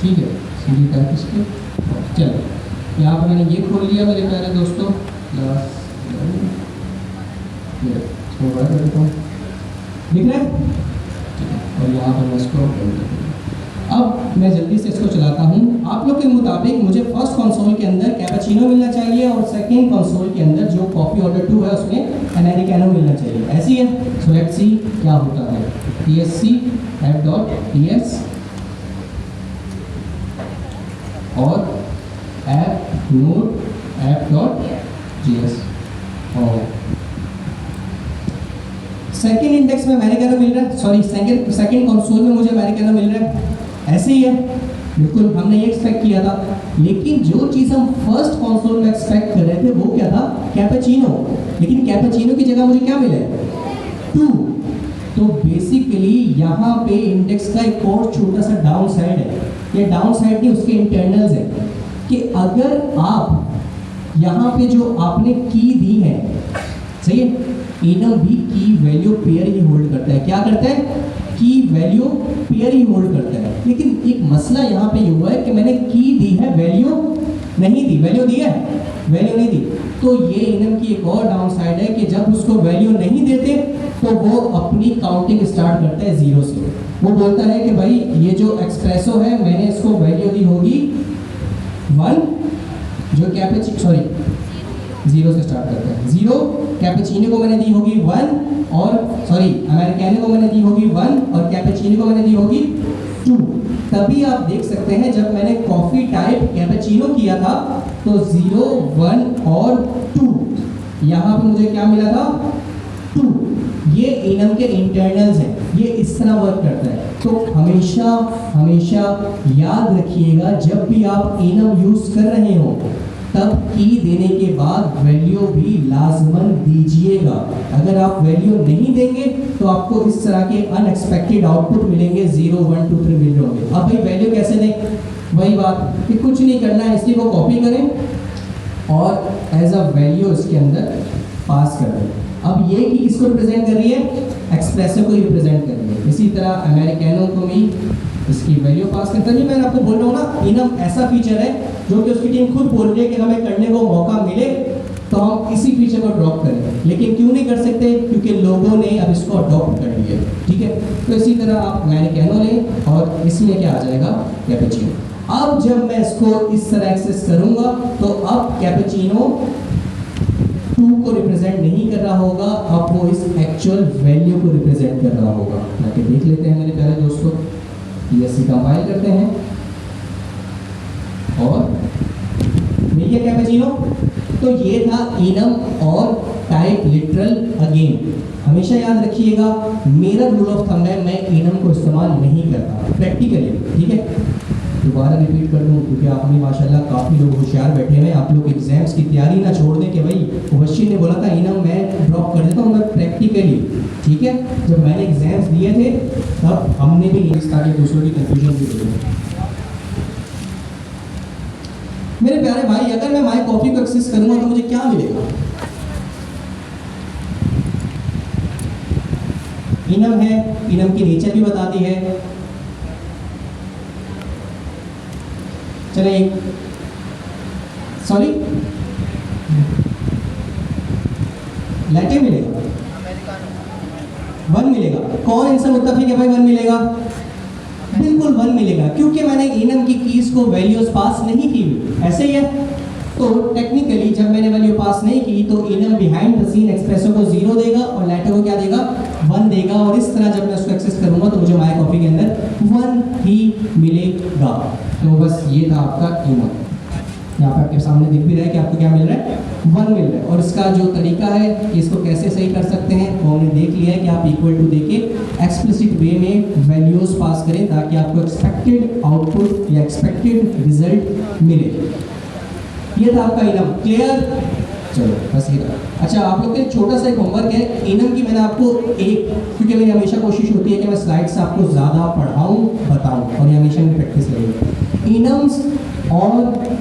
ठीक है, सीधी टाइप इसके। चलो यहाँ पर मैंने ये खोल लिया मेरे प्यारे दोस्तों। इसको बाहर कर देता हूँ, दिख रहा है? और यहाँ पर मैं इसको अब मैं जल्दी से इसको चलाता हूँ। आप लोग के मुताबिक मुझे फर्स्ट कंसोल के अंदर कैपेचिनो मिलना चाहिए और सेकंड कंसोल के अंदर जो कॉफ़ी ऑर्डर 2 है उसमें अमेरिकानो मिलना चाहिए, ऐसी है। सो लेट्स सी क्या होता है। TSC app.ts और app node app.js और सेकेंड इंडेक्स में अमेरिकानो मिल रहा है, सॉरी सेकेंड कंसोल में मुझे अमेरिकानो मिल रहा है, ऐसे ही है। बिल्कुल हमने ये एक्सपेक्ट किया था, लेकिन जो चीज़ हम फर्स्ट कंसोल में एक्सपेक्ट कर रहे थे वो क्या था? कैपेचिनो। लेकिन कैपेचिनो की जगह मुझे क्या मिला है? 2। तो बेसिकली यहाँ पे इंडेक्स का एक और छोटा सा डाउन साइड है। ये डाउन साइड नहीं, उसके इंटरनल्स है कि अगर आप यहाँ पे जो आपने की दी है, सही है, इनम भी की वैल्यू पेयर ही होल्ड करता है। क्या करता है? की वैल्यू पेयर ही होल्ड करता है। लेकिन एक मसला यहाँ पे ये हुआ है कि मैंने की दी है, वैल्यू नहीं दी। वैल्यू दी है, वैल्यू नहीं दी। तो ये इनम की एक और डाउन साइड है कि जब उसको वैल्यू नहीं देते तो वो अपनी काउंटिंग स्टार्ट करता है 0 से। वो बोलता है कि भाई ये जो एक्सप्रेसो है मैंने इसको वैल्यू दी होगी 1, जो कैपेचिनो, सॉरी 0 से स्टार्ट करता है 0, कैपेचिनो को मैंने दी होगी 1 और सॉरी अमेरिकानो को मैंने दी होगी 1 और कैपेचिनो को मैंने दी होगी 2। तभी आप देख सकते हैं जब मैंने कॉफ़ी टाइप कैपेचिनो किया था तो 0, 1 और 2, यहाँ पे मुझे क्या मिला था? 2। ये इनम के इंटरनल्स हैं, ये इस तरह वर्क करता है। तो हमेशा हमेशा याद रखिएगा जब भी आप इनम यूज़ कर रहे हो तब की देने के बाद वैल्यू भी लाजमन दीजिएगा। अगर आप वैल्यू नहीं देंगे तो आपको इस तरह के अनएक्सपेक्टेड आउटपुट मिलेंगे, 0, 1, 2, 3 मिल रहे होंगे। अब भाई वैल्यू कैसे दें? वही बात कि कुछ नहीं करना है, इसी को कॉपी करें और एज अ वैल्यू इसके अंदर पास कर दें। अब ये कि किसको रिप्रेजेंट कर रही है? एक्सप्रेसो को रिप्रेजेंट कर रही है। इसी तरह अमेरिकानो को भी इसकी वैल्यू पास करता है। मैं आपको बोल रहा हूँ ना, इनम ऐसा फीचर है जो कि उसकी टीम खुद बोल रही है कि हमें करने को मौका मिले तो हम इसी फीचर को ड्रॉप करें, लेकिन क्यों नहीं कर सकते? क्योंकि लोगों ने अब इसको अडॉप्ट कर लिया है। ठीक है, तो इसी तरह आप अमेरिकानो लें और इसमें क्या आ जाएगा? कैपेचिनो। अब जब मैं इसको इस तरह एक्सेस करूंगा तो अब कैपेचिनो 2 को रिप्रेजेंट नहीं कर रहा होगा, अब वो इस एक्चुअल वैल्यू को रिप्रेजेंट कर रहा होगा। ताकि देख लेते हैं मेरे प्यारे दोस्तों, TSC कंपाइल करते हैं और मिल गया कैपेचिनो। तो ये था इनम और टाइप लिटरल अगेन। हमेशा याद रखिएगा मेरा रूल ऑफ थंब है मैं इनम को इस्तेमाल नहीं करता प्रैक्टिकली। ठीक है, दोबारा रिपीट कर दूं क्योंकि आप में माशाल्लाह काफ़ी लोग होशियार बैठे हुए हैं। आप लोग एग्जाम्स की तैयारी ना छोड़ दें कि भाई मुबश्शिर ने बोला था इनम मैं ड्रॉप कर देता हूँ, मैं प्रैक्टिकली। ठीक है, जब मैंने एग्जाम्स दिए थे तब हमने भी इंग्लिश ताकि दूसरों की कंफ्यूजन भी हो। मेरे प्यारे भाई, अगर मैं माई कॉफी को एक्सेस करूंगा तो मुझे क्या मिलेगा? इनम है, इनम की नेचर भी बता दी है। चले सॉरी लैटे मिलेगा, 1 मिलेगा। कौन आंसर मुत्तफिक है भाई? 1 मिलेगा, बिल्कुल 1 मिलेगा, क्योंकि मैंने इनम की कीज को वैल्यूज पास नहीं की। ऐसे ही है। तो टेक्निकली जब मैंने वैल्यू पास नहीं की तो इनम बिहाइंड द सीन एक्सप्रेसो को 0 देगा और लैटे को क्या देगा? 1 देगा। और इस तरह जब मैं उसको एक्सेस करूंगा तो मुझे माई कॉफी के अंदर 1 ही मिलेगा। तो बस ये था आपका इनम। यहाँ पर आपके सामने दिख भी रहा है कि आपको क्या मिल रहा है? 1 मिल रहा है। और इसका जो तरीका है कि इसको कैसे सही कर सकते हैं वो हमने देख लिया है कि आप इक्वल टू देके एक्सप्लिसिट वे में वैल्यूज पास करें ताकि आपको एक्सपेक्टेड आउटपुट या एक्सपेक्टेड रिजल्ट मिले। ये था आपका इनम। क्लियर? चलो बस ये था। अच्छा, आप लोग के लिए छोटा सा एक होमवर्क है इनम की। मैंने आपको एक, क्योंकि मेरी हमेशा कोशिश होती है कि मैं स्लाइड्स आपको ज़्यादा पढ़ाऊँ बताऊँ, और ये हमेशा मेरी प्रैक्टिस रहेगी। इनम्स और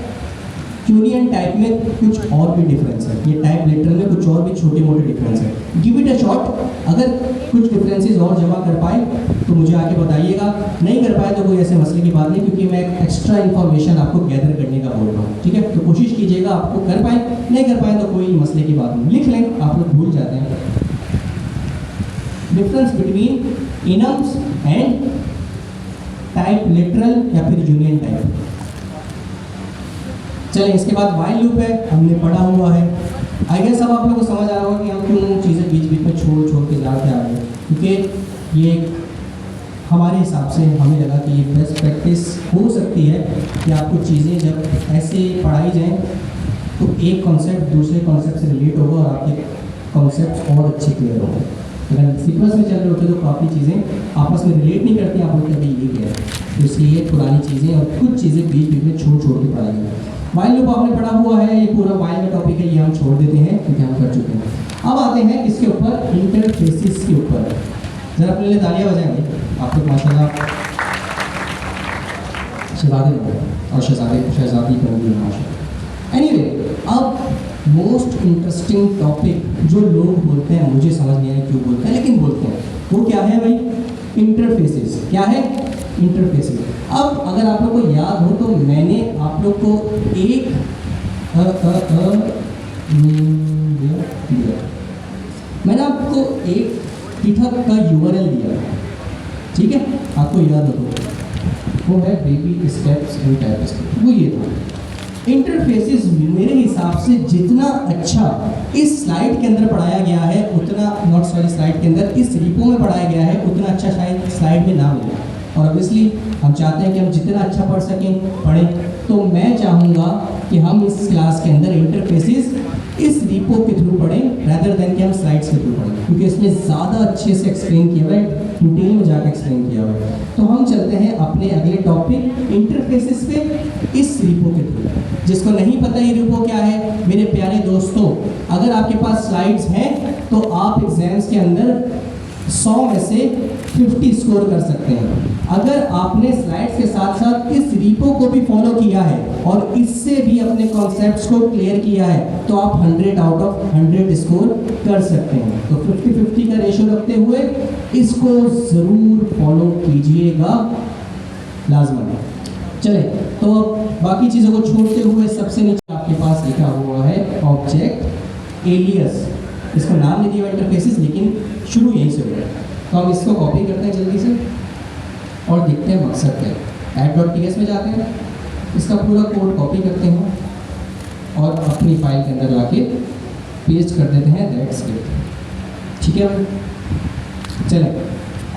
यूनियन टाइप में कुछ और भी डिफरेंस है, ये टाइप लेटर में कुछ और भी छोटे मोटे डिफरेंस है। गिव इट अ शॉट, अगर कुछ डिफरेंसेस और जमा कर पाए तो मुझे आके बताइएगा, नहीं कर पाए तो कोई ऐसे मसले की बात नहीं, क्योंकि मैं एक्स्ट्रा इन्फॉर्मेशन आपको गैदर करने का बोल रहा हूँ, ठीक है। तो कोशिश कीजिएगा, आपको कर पाए, नहीं कर पाए तो कोई मसले की बात नहीं, लिख लें, आप लोग भूल जाते हैं। Difference between enums and type literal या फिर यूनियन टाइप। चलिए, इसके बाद वाइल लूप है, हमने पढ़ा हुआ है। आई गेस अब आप लोगों को समझ आ रहा होगा कि हम क्यों चीज़ें बीच बीच में छोड़ के जाते आ रहे हैं, क्योंकि ये हमारे हिसाब से हमें लगा कि ये बेस्ट प्रैक्टिस हो सकती है कि आपको चीज़ें जब ऐसे पढ़ाई जाएं तो एक कॉन्सेप्ट दूसरे कॉन्सेप्ट से रिलेट होगा और आपके कॉन्सेप्ट और अच्छे क्लियर होंगे। अगर सीक्वेंस में चल रहे होते तो काफ़ी चीज़ें आपस में रिलेट नहीं करती, आप बोलते हैं ये क्या है, तो इसलिए पुरानी चीज़ें और कुछ चीज़ें बीच बीच में छोड़ के पढ़ाई जाए। वाइल लूप आपने पढ़ा हुआ है, ये पूरा वाइल का टॉपिक है, ये हम छोड़ देते हैं क्योंकि हम कर चुके हैं। अब आते हैं किसके ऊपर, इंटरफेसेस के ऊपर। जरा अपने लिए तालियां बजाएंगे आप लोग, माशाल्लाह शहजादे और शहजादी बन गई माशाल्लाह। एनीवे, अब मोस्ट इंटरेस्टिंग टॉपिक जो लोग बोलते हैं, मुझे समझ नहीं आया क्यों बोलते हैं, लेकिन बोलते हैं, वो क्या है भाई, इंटरफेसेस। क्या है इंटरफेसेस? अब अगर आप लोग को याद हो तो मैंने आप लोग को एक मैंने आपको एक गिटहब का URL दिया, ठीक है, आपको याद हो तो, वो है बेबी स्टेप्स एंड टाइप्स, वो ये था। इंटरफेसेस मेरे हिसाब से जितना अच्छा इस स्लाइड के अंदर पढ़ाया गया है उतना, नॉट सॉरी स्लाइड के अंदर, इस रिपो में पढ़ाया गया है उतना अच्छा शायद स्लाइड में ना मिले। और ऑब्वियसली हम चाहते हैं कि हम जितना अच्छा पढ़ सकें पढ़ें, तो मैं चाहूँगा कि हम इस क्लास के अंदर इंटरफेसेस इस रिपो के थ्रू पढ़ें रादर देन कि हम स्लाइड्स के थ्रू पढ़ें, क्योंकि इसमें ज़्यादा अच्छे से एक्सप्लेन किया हुआ है, डिटेल में जाकर एक्सप्लेन किया हुआ है। तो हम चलते हैं अपने अगले टॉपिक इंटरफेसेस पे इस रिपो के थ्रू। जिसको नहीं पता ये रिपो क्या है, मेरे प्यारे दोस्तों, अगर आपके पास स्लाइड्स हैं तो आप एग्जाम्स के अंदर 100 में से 50 स्कोर कर सकते हैं। अगर आपने स्लाइड्स के साथ साथ इस रिपो को भी फॉलो किया है और इससे भी अपने कॉन्सेप्ट्स को क्लियर किया है तो आप 100 आउट ऑफ 100 स्कोर कर सकते हैं। तो 50-50 का रेशियो रखते हुए इसको ज़रूर फॉलो कीजिएगा, लाजमन। चले, तो बाकी चीज़ों को छोड़ते हुए सबसे नीचे आपके पास लिखा हुआ है ऑब्जेक्ट एलियस। इसका नाम नहीं दिया इंटरफेसेस, लेकिन शुरू यहीं से हो गया। तो हम इसको कॉपी करते हैं जल्दी से और देखते हैं मकसद क्या है। add.ts में जाते हैं, इसका पूरा कोड कॉपी करते हैं और अपनी फाइल के अंदर लाके पेस्ट कर देते हैं दैट स्क्रिप्ट, ठीक है भाई। चलें,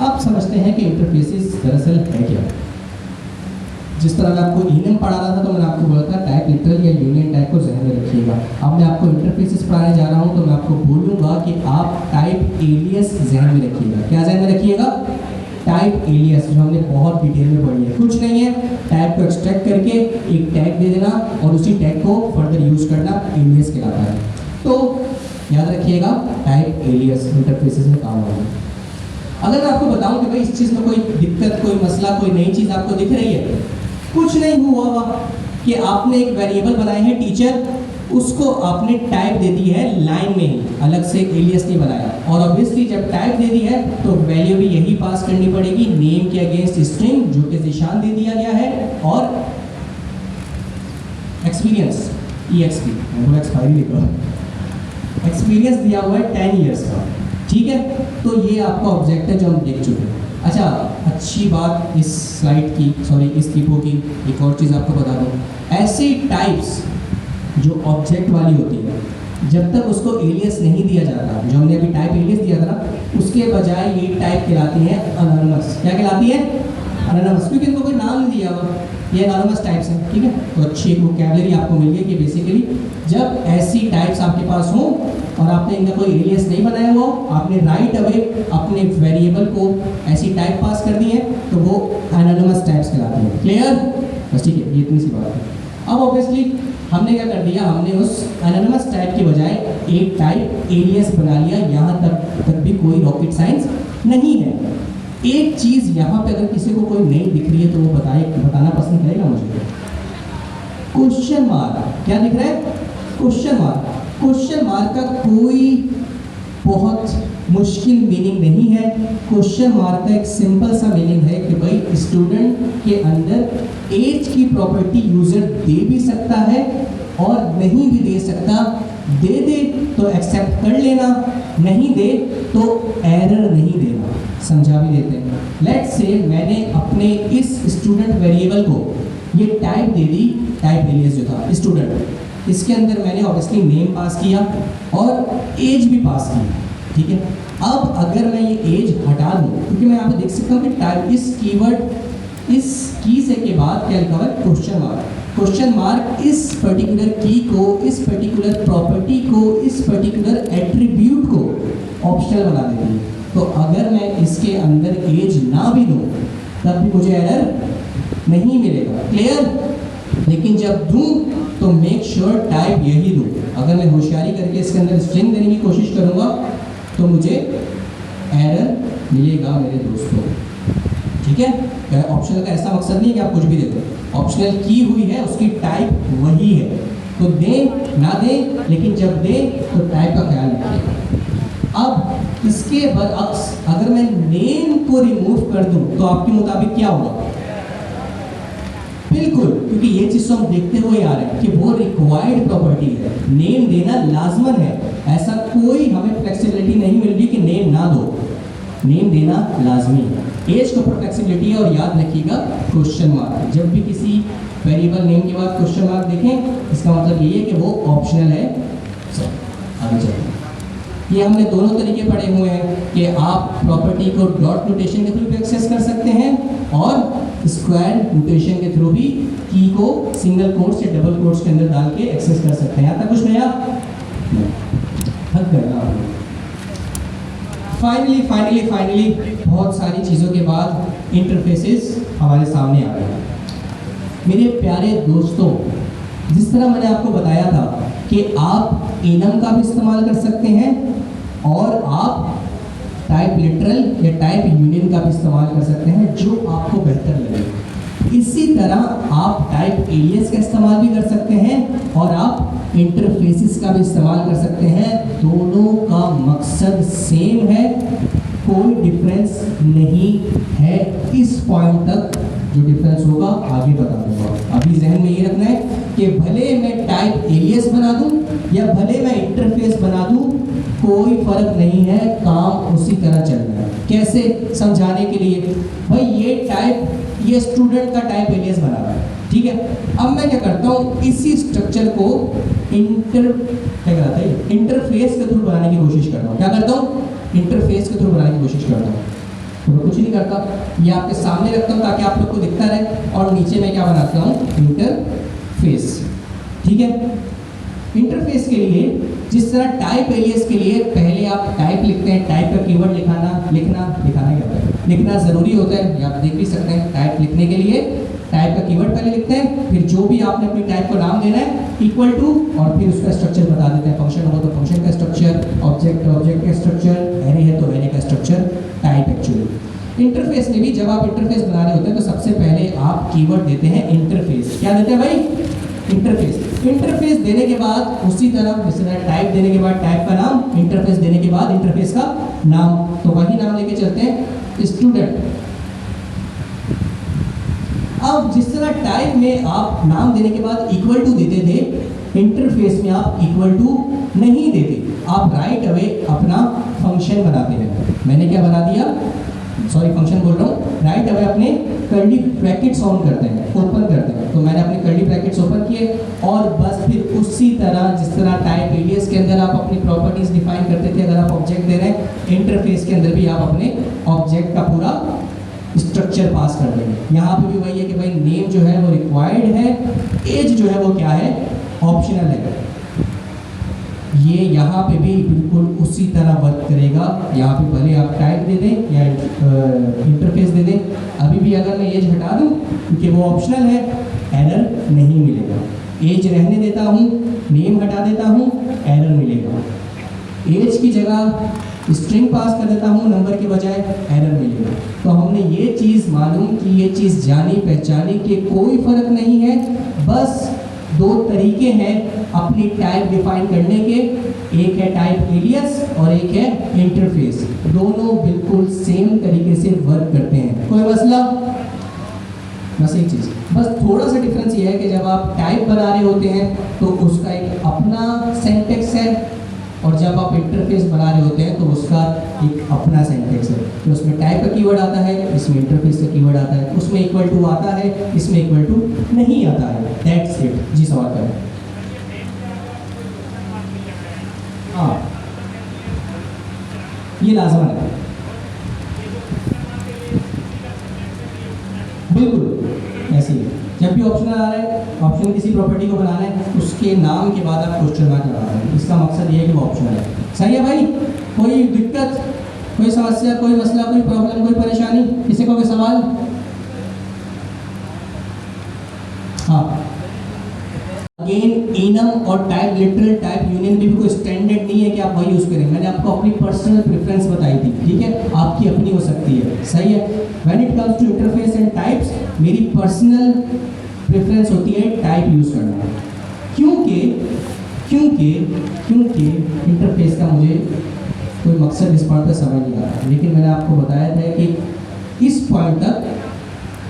अब समझते हैं कि इंटरफेसेस दरअसल है क्या। जिस तरह मैं आपको इनम पढ़ा रहा था तो मैंने आपको बोला था टाइप लिटरल या यूनियन टाइप को ध्यान में रखिएगा। अब मैं आपको इंटरफेसेस पढ़ाने जा रहा हूँ तो मैं आपको बोलूँगा कि आप टाइप एलियस ध्यान में रखिएगा। क्या ध्यान में रखिएगा? टाइप एलियस, जो हमने बहुत डिटेल में पढ़ी है। कुछ नहीं है, टाइप को एक्सट्रैक्ट करके एक टैग दे देना और उसी टैग को फर्दर यूज करना, एलियस कहलाता है। तो याद रखिएगा टाइप एलियस इंटरफेसेस में काम होगा। अगर मैं आपको बताऊं कि भाई इस चीज़ में कोई दिक्कत, कोई मसला, कोई नई चीज़ आपको दिख रही है, कुछ नहीं हुआ कि आपने एक वेरिएबल बनाया है टीचर, उसको आपने टाइप दे दी है लाइन में ही, अलग से एलियस नहीं बनाया। और ऑब्वियसली जब टाइप दे दी है तो वैल्यू भी यही पास करनी पड़ेगी, नेम के अगेंस्ट स्ट्रिंग जो कि निशान दे दिया गया है, और एक्सपीरियंस EXP, मैं एक्सपायरी लिखा, एक्सपीरियंस दिया हुआ है 10 ईयर्स का, ठीक है। तो ये आपका ऑब्जेक्ट है जो हम देख चुके हैं। अच्छा, अच्छी बात इस स्लाइड की, सॉरी इस टिपो की, एक और चीज़ आपको बता दूँ, ऐसी टाइप्स जो ऑब्जेक्ट वाली होती है, जब तक उसको एलियस नहीं दिया जाता, जो हमने अभी टाइप एलियस दिया था ना, उसके बजाय ये टाइप कहलाती है अनोनिमस। क्या कहलाती है? अनोनिमस, क्योंकि इनको कोई नाम नहीं दिया हुआ, ये अनोनिमस टाइप्स हैं, ठीक है। तो अच्छी वोकैबुलरी आपको मिल गई कि बेसिकली जब ऐसी टाइप्स आपके पास हो और आपने इनका कोई एलियस नहीं बनाया हुआ, आपने राइट अवे अपने वेरिएबल को ऐसी टाइप पास कर दी है, तो वो एनोनिमस टाइप्स कहलाती है। क्लियर? बस ठीक है, ये इतनी सी बात है। अब ऑब्वियसली हमने क्या कर दिया, हमने उस एनोनिमस टाइप की बजाय एक टाइप एलियास बना लिया। यहाँ तक भी कोई रॉकेट साइंस नहीं है। एक चीज़ यहाँ पे अगर किसी को कोई नहीं दिख रही है तो वो बताना पसंद करेगा मुझे। क्वेश्चन मार्क क्या दिख रहा है? Question mark. क्वेश्चन मार्क का कोई बहुत मुश्किल मीनिंग नहीं है। क्वेश्चन मार्क का एक सिंपल सा मीनिंग है कि भाई स्टूडेंट के अंदर एज की प्रॉपर्टी यूजर दे भी सकता है और नहीं भी दे सकता। दे दे तो एक्सेप्ट कर लेना, नहीं दे तो एरर नहीं देना। समझा भी देते हैं। लेट्स से मैंने अपने इस स्टूडेंट वेरिएबल को ये टाइप दे दी, टाइप एलियास जो था स्टूडेंट, इसके अंदर मैंने ऑब्वियसली नेम पास किया और एज भी पास की, ठीक है। अब अगर मैं ये एज हटा दूँ, क्योंकि मैं यहाँ पे देख सकता हूँ कि टाइप इस कीवर्ड इस की से के बाद क्या लिखा हुआ है? Question mark. क्वेश्चन मार्क इस पर्टिकुलर की को, इस पर्टिकुलर प्रॉपर्टी को, इस पर्टिकुलर एट्रीब्यूट को ऑप्शनल बना देती है। तो अगर मैं इसके अंदर एज ना भी दूँ तब भी मुझे एरर नहीं मिलेगा। क्लियर? लेकिन जब दूँ तो मेक श्योर टाइप यही दूँ। अगर मैं होशियारी करके इसके अंदर स्ट्रिंग देने की कोशिश करूँगा तो मुझे एरर मिलेगा मेरे दोस्तों, ठीक है। ऑप्शनल का ऐसा मकसद नहीं है कि आप कुछ भी दे दो। ऑप्शनल की हुई है, उसकी टाइप वही है। तो दें ना दें, लेकिन जब दें तो टाइप का ख्याल रखिए। अब इसके बरअक्स अगर मैं नेम को रिमूव कर दूं तो आपके मुताबिक क्या होगा? बिल्कुल, क्योंकि ये चीज़ तो हम देखते हुए आ रहे हैं कि वो रिक्वायर्ड प्रॉपर्टी है। नेम देना लाजमन है, ऐसा कोई हमें फ्लेक्सिबिलिटी नहीं मिल रही कि नेम ना दो। नेम देना लाजमी है। एज के ऊपर फ्लेक्सिबिलिटी है। और याद रखिएगा क्वेश्चन मार्क, जब भी किसी वेरिएबल नेम के बाद क्वेश्चन मार्क देखें इसका मतलब ये है कि वो ऑप्शनल है। आगे चलते हैं। ये हमने दोनों तरीके पढ़े हुए हैं कि आप प्रॉपर्टी को डॉट नोटेशन के थ्रू भी एक्सेस कर सकते हैं और स्क्वायर नोटेशन के थ्रू भी की को सिंगल कोट्स या डबल कोट्स के अंदर डाल के एक्सेस कर सकते हैं। यहाँ तक कुछ नया हद करना। फाइनली बहुत सारी चीज़ों के बाद इंटरफेसेस हमारे सामने आ गए। मेरे प्यारे दोस्तों, जिस तरह मैंने आपको बताया था कि आप एनम का भी इस्तेमाल कर सकते हैं और आप टाइप लिटरल या टाइप यूनियन का भी इस्तेमाल कर सकते हैं, जो आपको बेहतर लगे। इसी तरह आप टाइप एलियास का इस्तेमाल भी कर सकते हैं और आप इंटरफेसेस का भी इस्तेमाल कर सकते हैं। दोनों का मकसद सेम है, कोई डिफरेंस नहीं है। इस पॉइंट तक जो डिफरेंस होगा आगे बता दूंगा। अभी जहन में ये रखना है कि भले मैं टाइप एलियास बना दूं या भले मैं इंटरफेस बना दूं, कोई फर्क नहीं है, काम उसी तरह चल रहा है। कैसे? समझाने के लिए, भाई ये स्टूडेंट का टाइप एलियास बना रहा है, ठीक है। अब मैं क्या करता हूँ, इसी स्ट्रक्चर को इंटरफेस के थ्रू बनाने की कोशिश करता हूँ। क्या करता हूँ? इंटरफेस के थ्रू बनाने की कोशिश करता हूँ। तो मैं कुछ नहीं करता, ये आपके सामने रखता हूँ ताकि आप लोग को दिखता रहे, और नीचे मैं क्या बनाता हूँ? इंटरफेस, ठीक है। इंटरफेस के लिए जिस तरह टाइप एलियास के लिए पहले आप टाइप लिखते हैं, टाइप का कीवर्ड लिखना क्या है, लिखना ज़रूरी होता है, ये आप देख भी सकते हैं। टाइप लिखने के लिए टाइप का कीवर्ड पहले लिखते हैं, फिर जो भी आपने अपनी टाइप को नाम देना है इक्वल टू, और फिर उसका स्ट्रक्चर बता देते हैं। फंक्शन होगा तो फंक्शन का स्ट्रक्चर, ऑब्जेक्ट का स्ट्रक्चर, एरे है तो एरे का स्ट्रक्चर, टाइप एक्चुअली। इंटरफेस में भी जब आप इंटरफेस बना रहे होते हैं तो सबसे पहले आप कीवर्ड देते हैं इंटरफेस। क्या देते हैं भाई? इंटरफेस। इंटरफेस देने के बाद उसी तरह जैसे टाइप देने के बाद टाइप का नाम, इंटरफेस देने के बाद इंटरफेस का नाम, तो वही नाम लेके चलते हैं, स्टूडेंट। अब जिस तरह टाइप में आप नाम देने के बाद इक्वल टू देते थे, इंटरफेस में आप इक्वल टू नहीं देते, आप राइट अवे अपना फंक्शन बनाते हैं। मैंने क्या बना दिया? फंक्शन बोल रहा हूँ। राइट अवे अपने कर्ली ब्रैकेट्स ऑन करते हैं, ओपन करते हैं। तो मैंने अपने कर्ली ब्रैकेट्स ओपन किए और बस फिर उसी तरह जिस तरह टाइप एलियास के अंदर आप अपनी प्रॉपर्टीज डिफाइन करते थे, अगर आप ऑब्जेक्ट दे रहे हैं, इंटरफेस के अंदर भी आप अपने ऑब्जेक्ट का पूरा स्ट्रक्चर पास कर देंगे। यहाँ पे भी वही है कि भाई नेम जो है वो रिक्वायर्ड है, एज जो है वो क्या है? ऑप्शनल है। ये यहाँ पे भी बिल्कुल उसी तरह वर्क करेगा। यहाँ पे भले आप टाइप दे दें या इंटरफेस दे दें, अभी भी अगर मैं एज हटा दूँ क्योंकि वो ऑप्शनल है, एरर नहीं मिलेगा। एज रहने देता हूँ, नेम हटा देता हूँ, एरर मिलेगा। एज की जगह स्ट्रिंग पास कर देता हूँ, नंबर के बजाय, एरर मिलेगा। तो हमने ये चीज़ मालूम की, ये चीज़ जानी पहचानी कि कोई फ़र्क नहीं है, बस दो तरीके हैं अपनी टाइप डिफाइन करने के, एक है टाइप एलियस और एक है इंटरफेस। दोनों बिल्कुल सेम तरीके से वर्क करते हैं, कोई मसला? बस एक चीज़, बस थोड़ा सा डिफरेंस ये है कि जब आप टाइप बना रहे होते हैं तो उसका एक अपना सिंटैक्स है, और जब आप इंटरफेस बना रहे होते हैं तो उसका एक अपना सिंटैक्स है। तो उसमें टाइप का कीवर्ड आता है, इसमें इंटरफेस का कीवर्ड आता है, उसमें इक्वल टू आता है, इसमें इक्वल टू नहीं आता है। That's it. जी सवाल करें। हाँ, ये लाजमन है, बिल्कुल ऐसे ही। जब भी ऑप्शन आ रहा है, ऑप्शन किसी प्रॉपर्टी को बनाना है, उसके नाम के बाद आप क्वेश्चन मार्क लगा रहे हैं, इसका मकसद ये है कि वो ऑप्शन है। सही है भाई? कोई दिक्कत, कोई समस्या, कोई मसला, कोई प्रॉब्लम, कोई परेशानी, किसी को कोई सवाल? हाँ, अगेन इनम और टाइप लिटरल टाइप यूनियन भी कोई स्टैंडर्ड नहीं है कि आप वही यूज़ करें। मैंने आपको अपनी पर्सनल प्रेफरेंस बताई थी, ठीक है? आपकी अपनी हो सकती है, सही है? When it comes to interface and types, मेरी पर्सनल प्रेफरेंस होती है टाइप यूज़ करना, क्योंकि इंटरफेस का मुझे कोई मकसद इस पॉइंट पर समझ नहीं आ रहा। लेकिन मैंने आपको बताया था कि इस पॉइंट तक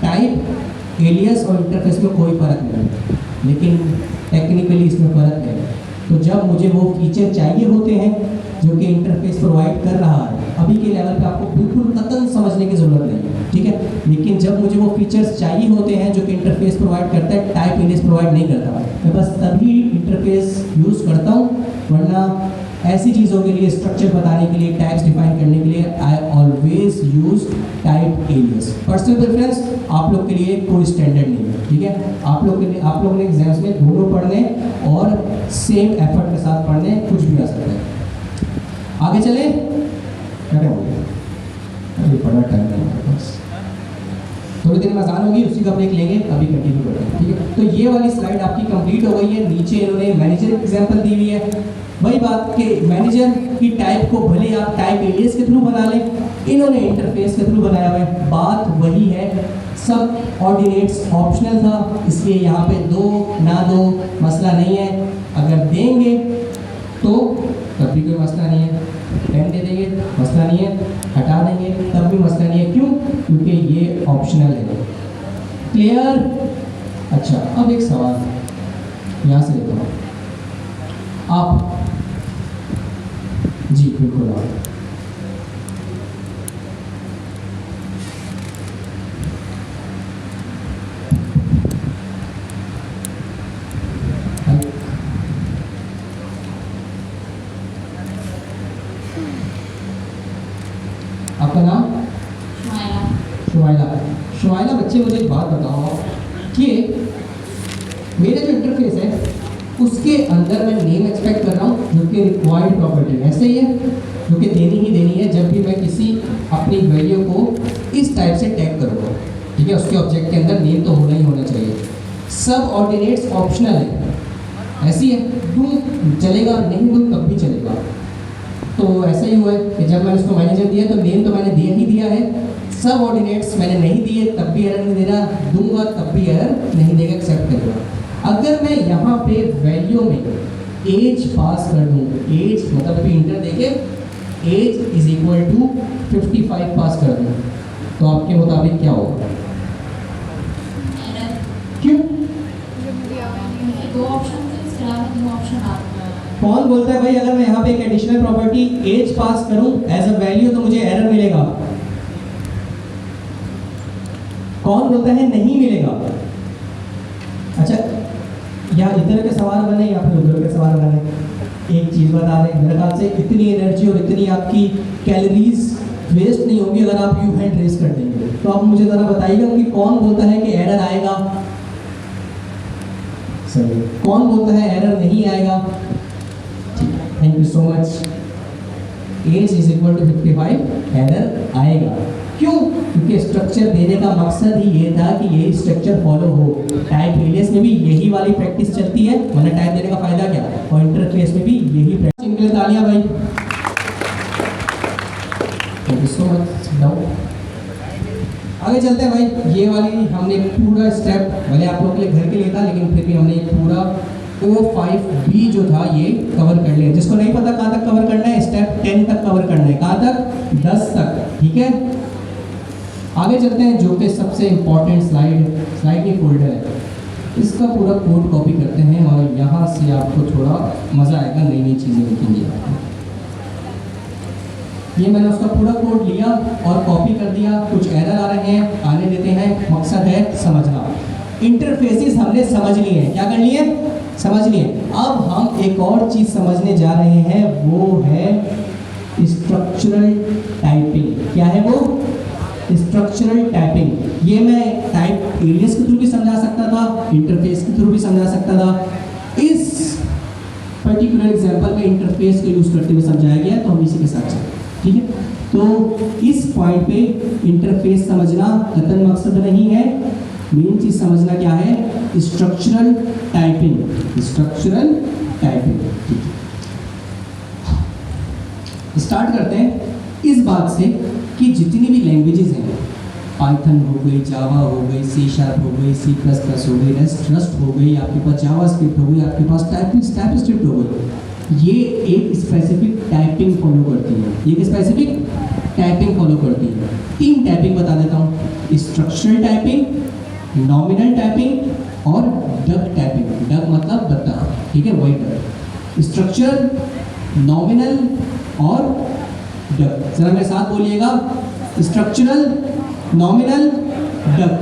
टाइप, एलियस और इंटरफेस में कोई फ़र्क नहीं है, लेकिन टेक्निकली इसमें फ़र्क है। तो जब मुझे वो फीचर चाहिए होते हैं जो कि इंटरफेस प्रोवाइड कर रहा है, अभी के लेवल पे आपको बिल्कुल कतई समझने की ज़रूरत नहीं है, ठीक है? लेकिन जब मुझे वो फीचर्स चाहिए होते हैं जो कि इंटरफेस प्रोवाइड करता है, टाइप एलियस प्रोवाइड नहीं करता, मैं बस तभी इंटरफेस यूज़ करता हूँ। वरना ऐसी चीज़ों के लिए, स्ट्रक्चर बताने के लिए, टाइप्स डिफाइन करने के लिए, I always use type alias. Personal preference आप लोग के लिए कोई स्टैंडर्ड नहीं है, ठीक है? आप लोग ने एग्जाम्स में दोनों पढ़ने और सेम एफर्ट के साथ पढ़ने, कुछ भी आ सकता है। आगे चले, अरे बड़ा टाइम है हमारे पास, थोड़ी देर में अज़ान होगी, उसी का ब्रेक लेंगे, अभी कंटिन्यू करते हैं, ठीक है? तो ये वाली स्लाइड आपकी कंप्लीट हो गई है। नीचे इन्होंने मैनेजर एग्जाम्पल दी हुई है। वही बात कि मैनेजर की टाइप को भले आप टाइप एलियस के थ्रू बना लें, इन्होंने इंटरफेस के थ्रू बनाया हुआ है, बात वही है। सब ऑर्डिनेट्स ऑप्शनल था, इसलिए यहाँ पे दो ना दो मसला नहीं है। अगर देंगे तो तब भी कोई मसला नहीं है, 10 दे देंगे मसला नहीं है, हटा देंगे तब भी मसला नहीं है। क्यों? क्योंकि ये ऑप्शनल है। क्लियर? अच्छा, अब एक सवाल यहाँ से लेता हूँ, आप जी बिल्कुल आप आपका नाम? शुमाइला। बच्चे मुझे एक बात बताओ कि मेरा जो इंटरफेस है उसके अंदर मैं नेम एक्सपेक्ट कर रहा हूँ जो कि रिक्वायर्ड प्रॉपर्टी ऐसे ही है, जो कि देनी ही देनी है जब भी मैं किसी अपनी वैल्यू को इस टाइप से टैग करूँगा, ठीक है? उसके ऑब्जेक्ट के अंदर नेम तो होना ही होना चाहिए। सब ऑर्डिनेट्स ऑप्शनल है, ऐसी है, दूँ चलेगा, नहीं दूँ तब भी चलेगा। तो ऐसा ही हुआ है कि जब मैंने उसको मैनेजर दिया तो नेम तो मैंने दिया ही दिया है, सब ऑर्डिनेट्स मैंने नहीं दिए तब भी एरर नहीं दे रहा, दूंगा तब भी एरर नहीं देगा, एक्सेप्ट करेगा। अगर मैं यहाँ पे वैल्यू में एज पास कर दूँ, एज मतलब अभी इंटर देके एज इज इक्वल टू 55 पास कर दूँ, तो आपके मुताबिक क्या होगा? क्यों? दो ऑप्शन थे, इसके अलावा दो ऑप्शन आपका। कौन बोलता है भाई अगर मैं यहाँ पे एक एडिशनल प्रॉपर्टी एज पास करूँ एज अ वैल्यू तो मुझे एरर मिलेगा? कौन बोलता है नहीं मिलेगा? अच्छा, या इधर के सवाल बने या फिर उधर के सवाल बने, एक चीज़ बता दें, मेरे ख्याल से इतनी एनर्जी और इतनी आपकी कैलोरीज वेस्ट नहीं होगी अगर आप यू हैंड रेस कर देंगे। तो आप मुझे ज़रा बताइएगा कि कौन बोलता है कि एरर आएगा? सही। कौन बोलता है एरर नहीं आएगा? Thank you so much. Age is equal to 55, error आएगा। क्यों? क्योंकि स्ट्रक्चर देने का मकसद ही ये था कि यही स्ट्रक्चर फॉलो हो। टाइप एलियस में भी यही वाली प्रैक्टिस चलती है, वरना टाइप देने का फायदा क्या? और इंटरफेस में भी यही प्रैक्टिस। इनके लिए तालियां भाई। Thank you so much. आगे चलते हैं भाई। ये वाली हमने पूरा स्टेप भले आप लोगों के लिए घर के लिए था, लेकिन फिर भी हमने पूरा O5B जो था ये कवर कर लिया। जिसको नहीं पता कहाँ तक कवर करना है, स्टेप 10 तक कवर करना है। कहाँ तक? 10 तक, ठीक है। आगे चलते हैं, जो कि सबसे इम्पोर्टेंट स्लाइड की फोल्डर है। इसका पूरा कोड कॉपी करते हैं और यहाँ से आपको थोड़ा मज़ा आएगा, नई नई चीज़ें दिखेंगी आपको। ये मैंने उसका पूरा कोड लिया और कॉपी कर दिया। कुछ एरर आ रहे हैं, आने देते हैं, मकसद है समझना। इंटरफेसेस हमने समझ लिए हैं। क्या कर लिए? समझ लिए। अब हम एक और चीज़ समझने जा रहे हैं, वो है स्ट्रक्चरल टाइपिंग। क्या है वो? Structural typing. ये मैं टाइप एलियस के थ्रू भी समझा सकता था, इंटरफेस के थ्रू भी समझा सकता था। इस पर्टिकुलर एग्जांपल में इंटरफेस को यूज़ करते हुए समझाया गया, तो हम इसी के साथ चलते हैं, ठीक है। तो इस पॉइंट पे इंटरफेस समझना कतई मकसद नहीं है। मेन चीज़ समझना क्या है? Structural typing. Structural typing, start करते हैं इस बात से कि जितनी भी लैंग्वेजेस हैं, पाइथन हो गई, जावा हो गई, सी शार्प हो गई, सी प्लस प्लस हो गई, रस्ट हो गई, आपके पास जावा स्क्रिप्ट हो गई, आपके पास टाइप स्क्रिप्ट हो गई, ये एक स्पेसिफिक टाइपिंग फॉलो करती है। ये एक स्पेसिफिक टाइपिंग फॉलो करती है। 3 टाइपिंग बता देता हूँ: स्ट्रक्चरल टाइपिंग, नॉमिनल टाइपिंग और डक टाइपिंग। डक मतलब बत्तख, ठीक है, वही डक। स्ट्रक्चर, नॉमिनल और डक। जरा मेरे साथ बोलिएगा: स्ट्रक्चरल, नॉमिनल, डक।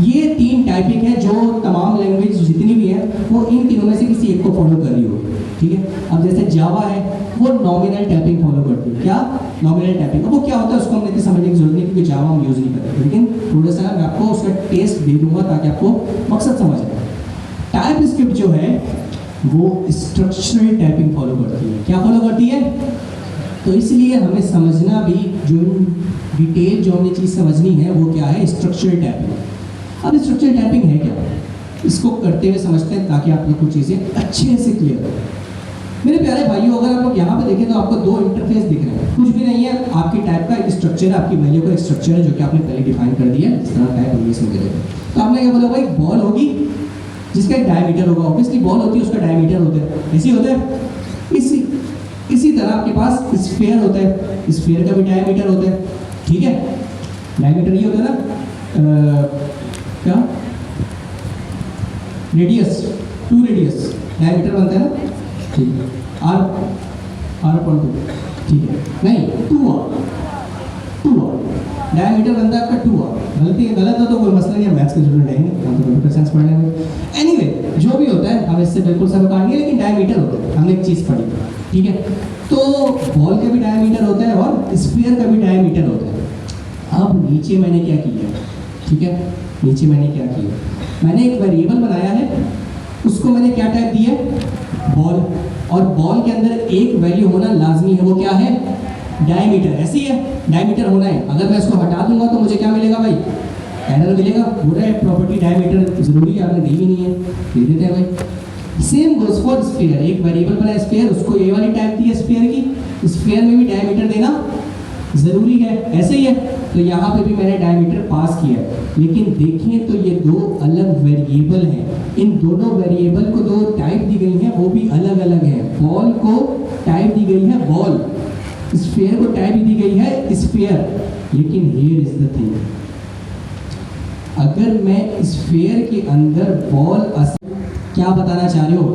ये 3 टाइपिंग है जो तमाम लैंग्वेज जितनी भी है वो इन तीनों में से किसी एक को फॉलो कर रही हो, ठीक है। अब जैसे जावा है, वो नॉमिनल टाइपिंग फॉलो करती है। क्या? Nominal typing. अब वो क्या होता है उसको हमने इतनी समझने की जरूरत नहीं, क्योंकि जावा हम यूज़ नहीं करते, लेकिन थोड़ा सा मैं आपको उसका टेस्ट दे दूंगा ताकि आपको मकसद समझ आए। टाइप स्क्रिप्ट जो है वो स्ट्रक्चरल टाइपिंग फॉलो करती है। क्या फॉलो करती है? तो इसलिए हमें समझना भी, जो डिटेल जो हमें चीज़ समझनी है वो क्या है? Structural typing. अब स्ट्रक्चरल टाइपिंग है क्या, इसको करते हुए समझते हैं ताकि आप लोग को चीज़ें अच्छे से क्लियर हो। मेरे प्यारे भाइयों, अगर आप लोग यहाँ पे देखें तो आपको 2 इंटरफेस दिख रहे हैं। कुछ भी नहीं है, आपकी टाइप का एक स्ट्रक्चर है, आपकी वैल्यू का एक स्ट्रक्चर है जो कि आपने पहले डिफाइन कर दिया है, जिस तरह टाइप इंग्लिश में करेंगे। तो आपने क्या बोला? एक बॉल होगी जिसका एक डायमीटर होगा। ऑब्वियसली बॉल होती है, उसका डायमीटर होता है, ऐसे होता है। इसी तरह आपके पास स्फीयर होता है, स्फीयर का भी डायमीटर होता है, ठीक है। डायमीटर ये होता है ना, क्या? रेडियस, 2 रेडियस डायमीटर बनता है ना, ठीक है। R/2, ठीक है। नहीं, 2R डायमीटर बनता है आपका 2R। गलत हो तो कोई मसला नहीं है, मैथ्स के स्टूडेंट हैं, हम तो कंप्यूटर साइंस पढ़ने में। एनीवे, जो भी होता है हम इससे बिल्कुल सरोकार नहीं है, लेकिन डायमीटर होता है, हमने एक चीज़ पढ़ी, ठीक है। तो बॉल का भी डायमीटर होता है और स्फीयर का भी डायमीटर होता है। अब नीचे मैंने क्या किया, ठीक है, नीचे मैंने क्या किया, मैंने एक वेरिएबल बनाया है, उसको मैंने क्या टाइप दिया? बॉल। और बॉल के अंदर एक वैल्यू होना लाजमी है, वो क्या है? डायमीटर। ऐसी है, डायमीटर होना है। अगर मैं इसको हटा दूंगा तो मुझे क्या मिलेगा भाई? एरर मिलेगा। पूरा प्रॉपर्टी डायमीटर जरूरी है, आपने दी भी नहीं है, दे देते हैं भाई। Same goes for sphere. एक वेरिएबल बना स्फीयर, उसको ये वाली टाइप दी है स्फीयर की, स्फीयर में भी डायमीटर देना ज़रूरी है, ऐसे ही है। तो यहाँ पे भी मैंने डायमीटर पास किया है, लेकिन देखें तो ये 2 अलग वेरिएबल हैं। इन दोनों वेरिएबल को 2 टाइप दी गई हैं, वो भी अलग अलग है। बॉल को टाइप दी गई है बॉल, स्फीयर को टाइप दी गई है स्फीयर। लेकिन हियर इज द थिंग, अगर मैं स्फीयर के अंदर बॉल क्या बताना चाह रहे हो,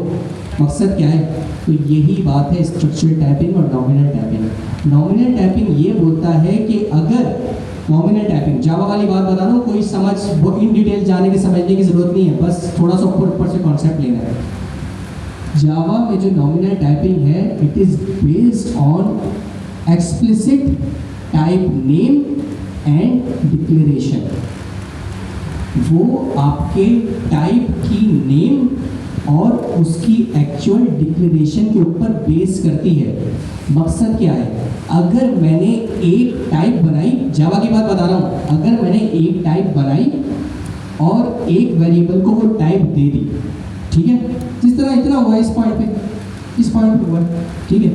मकसद क्या है? तो यही बात है स्ट्रक्चरल टाइपिंग और नॉमिनल टाइपिंग। नॉमिनल टाइपिंग ये बोलता है कि अगर नॉमिनल टाइपिंग, जावा वाली बात बता रहा हूँ, कोई समझ वो इन डिटेल जाने की समझने की ज़रूरत नहीं है, बस थोड़ा सा ऊपर से कॉन्सेप्ट लेना है। जावा में जो नॉमिनल टाइपिंग है, it is based on explicit type name and declaration. वो आपके टाइप की नेम और उसकी एक्चुअल डिक्लेरेशन के ऊपर बेस करती है। मकसद क्या है, अगर मैंने एक टाइप बनाई, जावा की बात बता रहा हूँ, अगर मैंने एक टाइप बनाई और एक वेरिएबल को वो टाइप दे दी, ठीक है, जिस तरह इतना हुआ इस पॉइंट पे हुआ, ठीक है,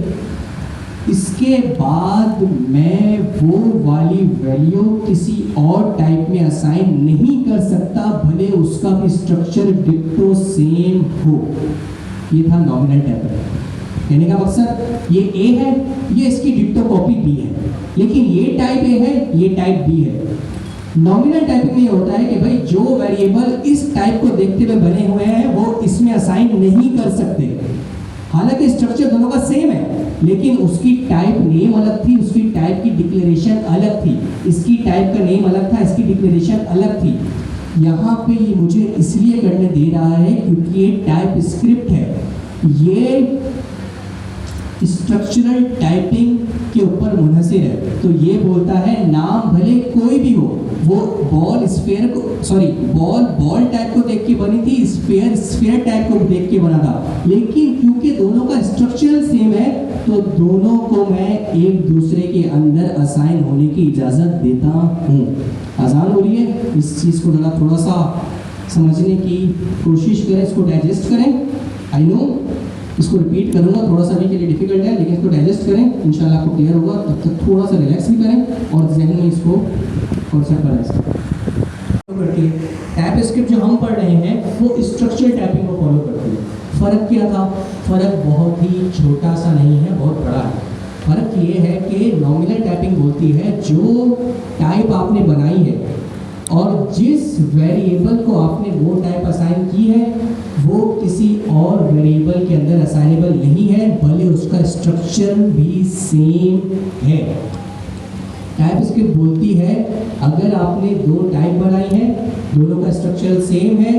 इसके बाद मैं वो वाली वैल्यू किसी और टाइप में असाइन नहीं कर सकता, भले उसका भी स्ट्रक्चर डिक्टो सेम हो। ये था नॉमिनल टाइपिंग। कहने का मकसद, ये ए है, ये इसकी डिक्टो कॉपी बी है, लेकिन ये टाइप ए है, ये टाइप बी है। नॉमिनल टाइपिंग में ये होता है कि भाई जो वेरिएबल इस टाइप को देखते हुए बने हुए हैं वो इसमें असाइन नहीं कर सकते। हालांकि स्ट्रक्चर दोनों का सेम है, लेकिन उसकी टाइप नेम अलग थी, उसकी टाइप की डिक्लेरेशन अलग थी, इसकी टाइप का नेम अलग था, इसकी डिक्लेरेशन अलग थी। यहाँ पे ये मुझे इसलिए करने दे रहा है क्योंकि ये टाइप स्क्रिप्ट है, ये स्ट्रक्चरल टाइपिंग के ऊपर मुनहसिर है। तो ये बोलता है नाम भले कोई भी हो, वो बॉल स्फीयर को, सॉरी, बॉल टाइप को देख के बनी थी, स्फीयर टाइप को देख के बना था, लेकिन क्योंकि दोनों का स्ट्रक्चर सेम है तो दोनों को मैं एक दूसरे के अंदर असाइन होने की इजाज़त देता हूँ। आसान हो रही है, इस चीज़ को जरा थोड़ा सा समझने की कोशिश करें, इसको डाइजेस्ट करें। आई नो इसको रिपीट करूंगा, थोड़ा सा अभी के लिए डिफिकल्ट है, लेकिन इसको डाइजेस्ट करें, इंशाल्लाह आपको क्लियर होगा। तब तक थोड़ा सा रिलैक्स भी करें और जहन में इसको कॉन्सेप्ट बनाएं। टाइप स्क्रिप्ट जो हम पढ़ रहे हैं वो स्ट्रक्चर टाइपिंग को फॉलो करती है। फ़र्क क्या था? फ़र्क बहुत ही छोटा सा नहीं है, बहुत बड़ा है। फ़र्क ये है कि नॉमिनल टाइपिंग बोलती है जो टाइप आपने बनाई है और जिस वेरिएबल को आपने वो टाइप असाइन की है वो किसी और वेरिएबल के अंदर असाइनेबल नहीं है, भले उसका स्ट्रक्चर भी सेम है। टाइप स्क्रिप्ट बोलती है अगर आपने दो टाइप बनाई है, दोनों का स्ट्रक्चर सेम है,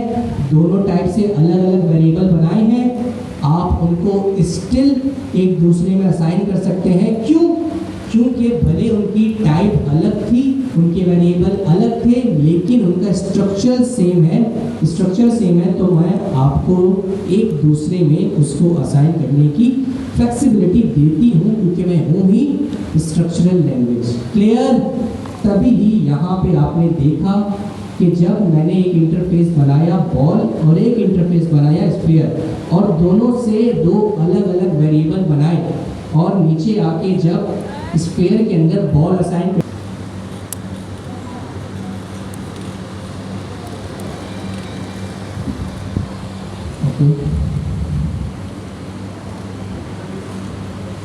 दोनों टाइप से अलग अलग वेरिएबल बनाए हैं, आप उनको स्टिल एक दूसरे में असाइन कर सकते हैं। क्यों? क्योंकि भले उनकी टाइप अलग थी, उनके वेरिएबल अलग थे, लेकिन उनका स्ट्रक्चर सेम है। स्ट्रक्चर सेम है तो मैं आपको एक दूसरे में उसको असाइन करने की फ्लेक्सिबिलिटी देती हूँ, क्योंकि मैं हूँ ही स्ट्रक्चरल लैंग्वेज। क्लियर? तभी ही यहाँ पे आपने देखा कि जब मैंने एक इंटरफेस बनाया बॉल और एक इंटरफेस बनाया स्फीयर और दोनों से दो अलग अलग वेरिएबल बनाए और नीचे आके जब स्फीयर के अंदर बॉल असाइन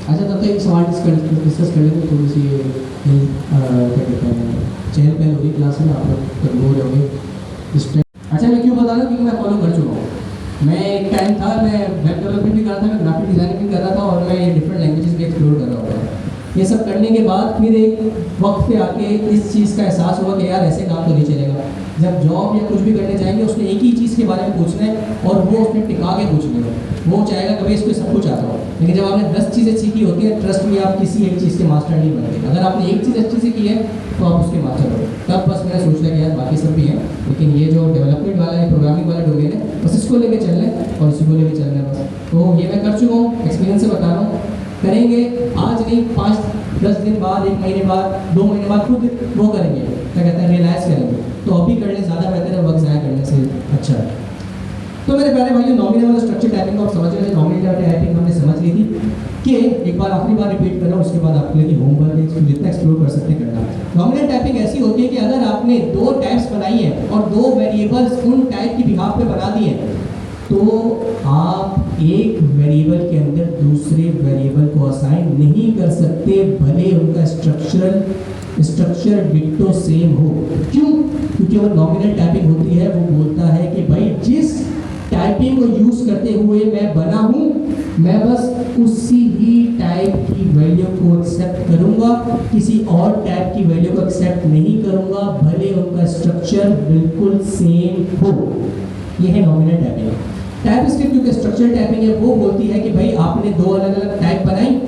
अच्छा, तब तक एक सवाल डिस्कस कर लेते, थोड़ी सी क्या कहते हैं चहल पहल होगी क्लास में, आप लोग हो रहे होंगे। अच्छा, मैं क्यों बता रहा हूँ? क्योंकि मैं फॉलो कर चुका हूँ। मैं एक टाइम था, मैं वेब डेवलपमेंट भी कर रहा था, मैं ग्राफिक डिज़ाइनिंग भी कर रहा था और मैं ये डिफरेंट लैंग्वेजेस भी एक्सप्लोर कर रहा था। ये सब करने के बाद फिर एक वक्त पे आके इस चीज़ का एहसास हुआ कि यार ऐसे काम तो नहीं चलेगा। जब जॉब या कुछ भी करने जाएंगे उसने एक ही चीज़ के बारे में पूछना है और वो उसने टिका के पूछना है। वो चाहेगा कभी इसको सब कुछ आता हो, लेकिन जब आपने 10 चीज़ें सीखी होती हैं, ट्रस्ट में आप किसी एक चीज़ के मास्टर नहीं बनते। अगर आपने एक चीज़ अच्छी से की है तो आप उसके मास्टर हो। तब बस मैंने सोच लिया कि यार बाकी सब भी हैं, लेकिन ये जो डेवलपमेंट वाला है, प्रोग्रामिंग वाला डोमेन है, बस इसको लेके चल रहे हैं और इसी को लेके चल रहे हैं बस। तो ये मैं कर चुका हूँ, एक्सपीरियंस से बता रहा हूँ। करेंगे आज नहीं, 5-10 दिन बाद, 1 महीने बाद, 2 महीने बाद खुद वो करेंगे, क्या कहते हैं, रियलाइज़ करेंगे। तो अभी कर लें, ज़्यादा बेहतर है, वक्त ज़ाया करने से अच्छा है। तो मेरे प्यारे भाइयों, नॉमिनल और स्ट्रक्चर टाइपिंग को आप समझ रहे थे। नॉमिनल टाइपिंग हमने समझ ली थी कि एक बार आखिरी बार रिपीट कर रहा हूँ, उसके बाद आपके लिए होमवर्क है, जितना एक्सप्लोर कर सकते हैं करना। नॉमिनल टाइपिंग ऐसी होती है कि अगर आपने 2 टाइप्स बनाई है और 2 वेरिएबल्स उन टाइप की बिहाफ पे बना दिए हैं, तो आप एक वेरिएबल के अंदर दूसरे वेरिएबल को असाइन नहीं कर सकते, भले उनका स्ट्रक्चर डिक्टो सेम हो। क्यों? क्योंकि वो नॉमिनल टाइपिंग होती है, वो बोलता है कि भाई जिस टाइपिंग को यूज़ करते हुए मैं बना हूँ, मैं बस उसी ही टाइप की वैल्यू को एक्सेप्ट करूँगा, किसी और टाइप की वैल्यू को एक्सेप्ट नहीं करूँगा, भले उनका स्ट्रक्चर बिल्कुल सेम हो। यह है नॉमिनल टाइपिंग। टाइप स्क्रिप्ट जो कि स्ट्रक्चर टाइपिंग है, वो बोलती है कि भाई आपने 2 अलग अलग टाइप बनाई,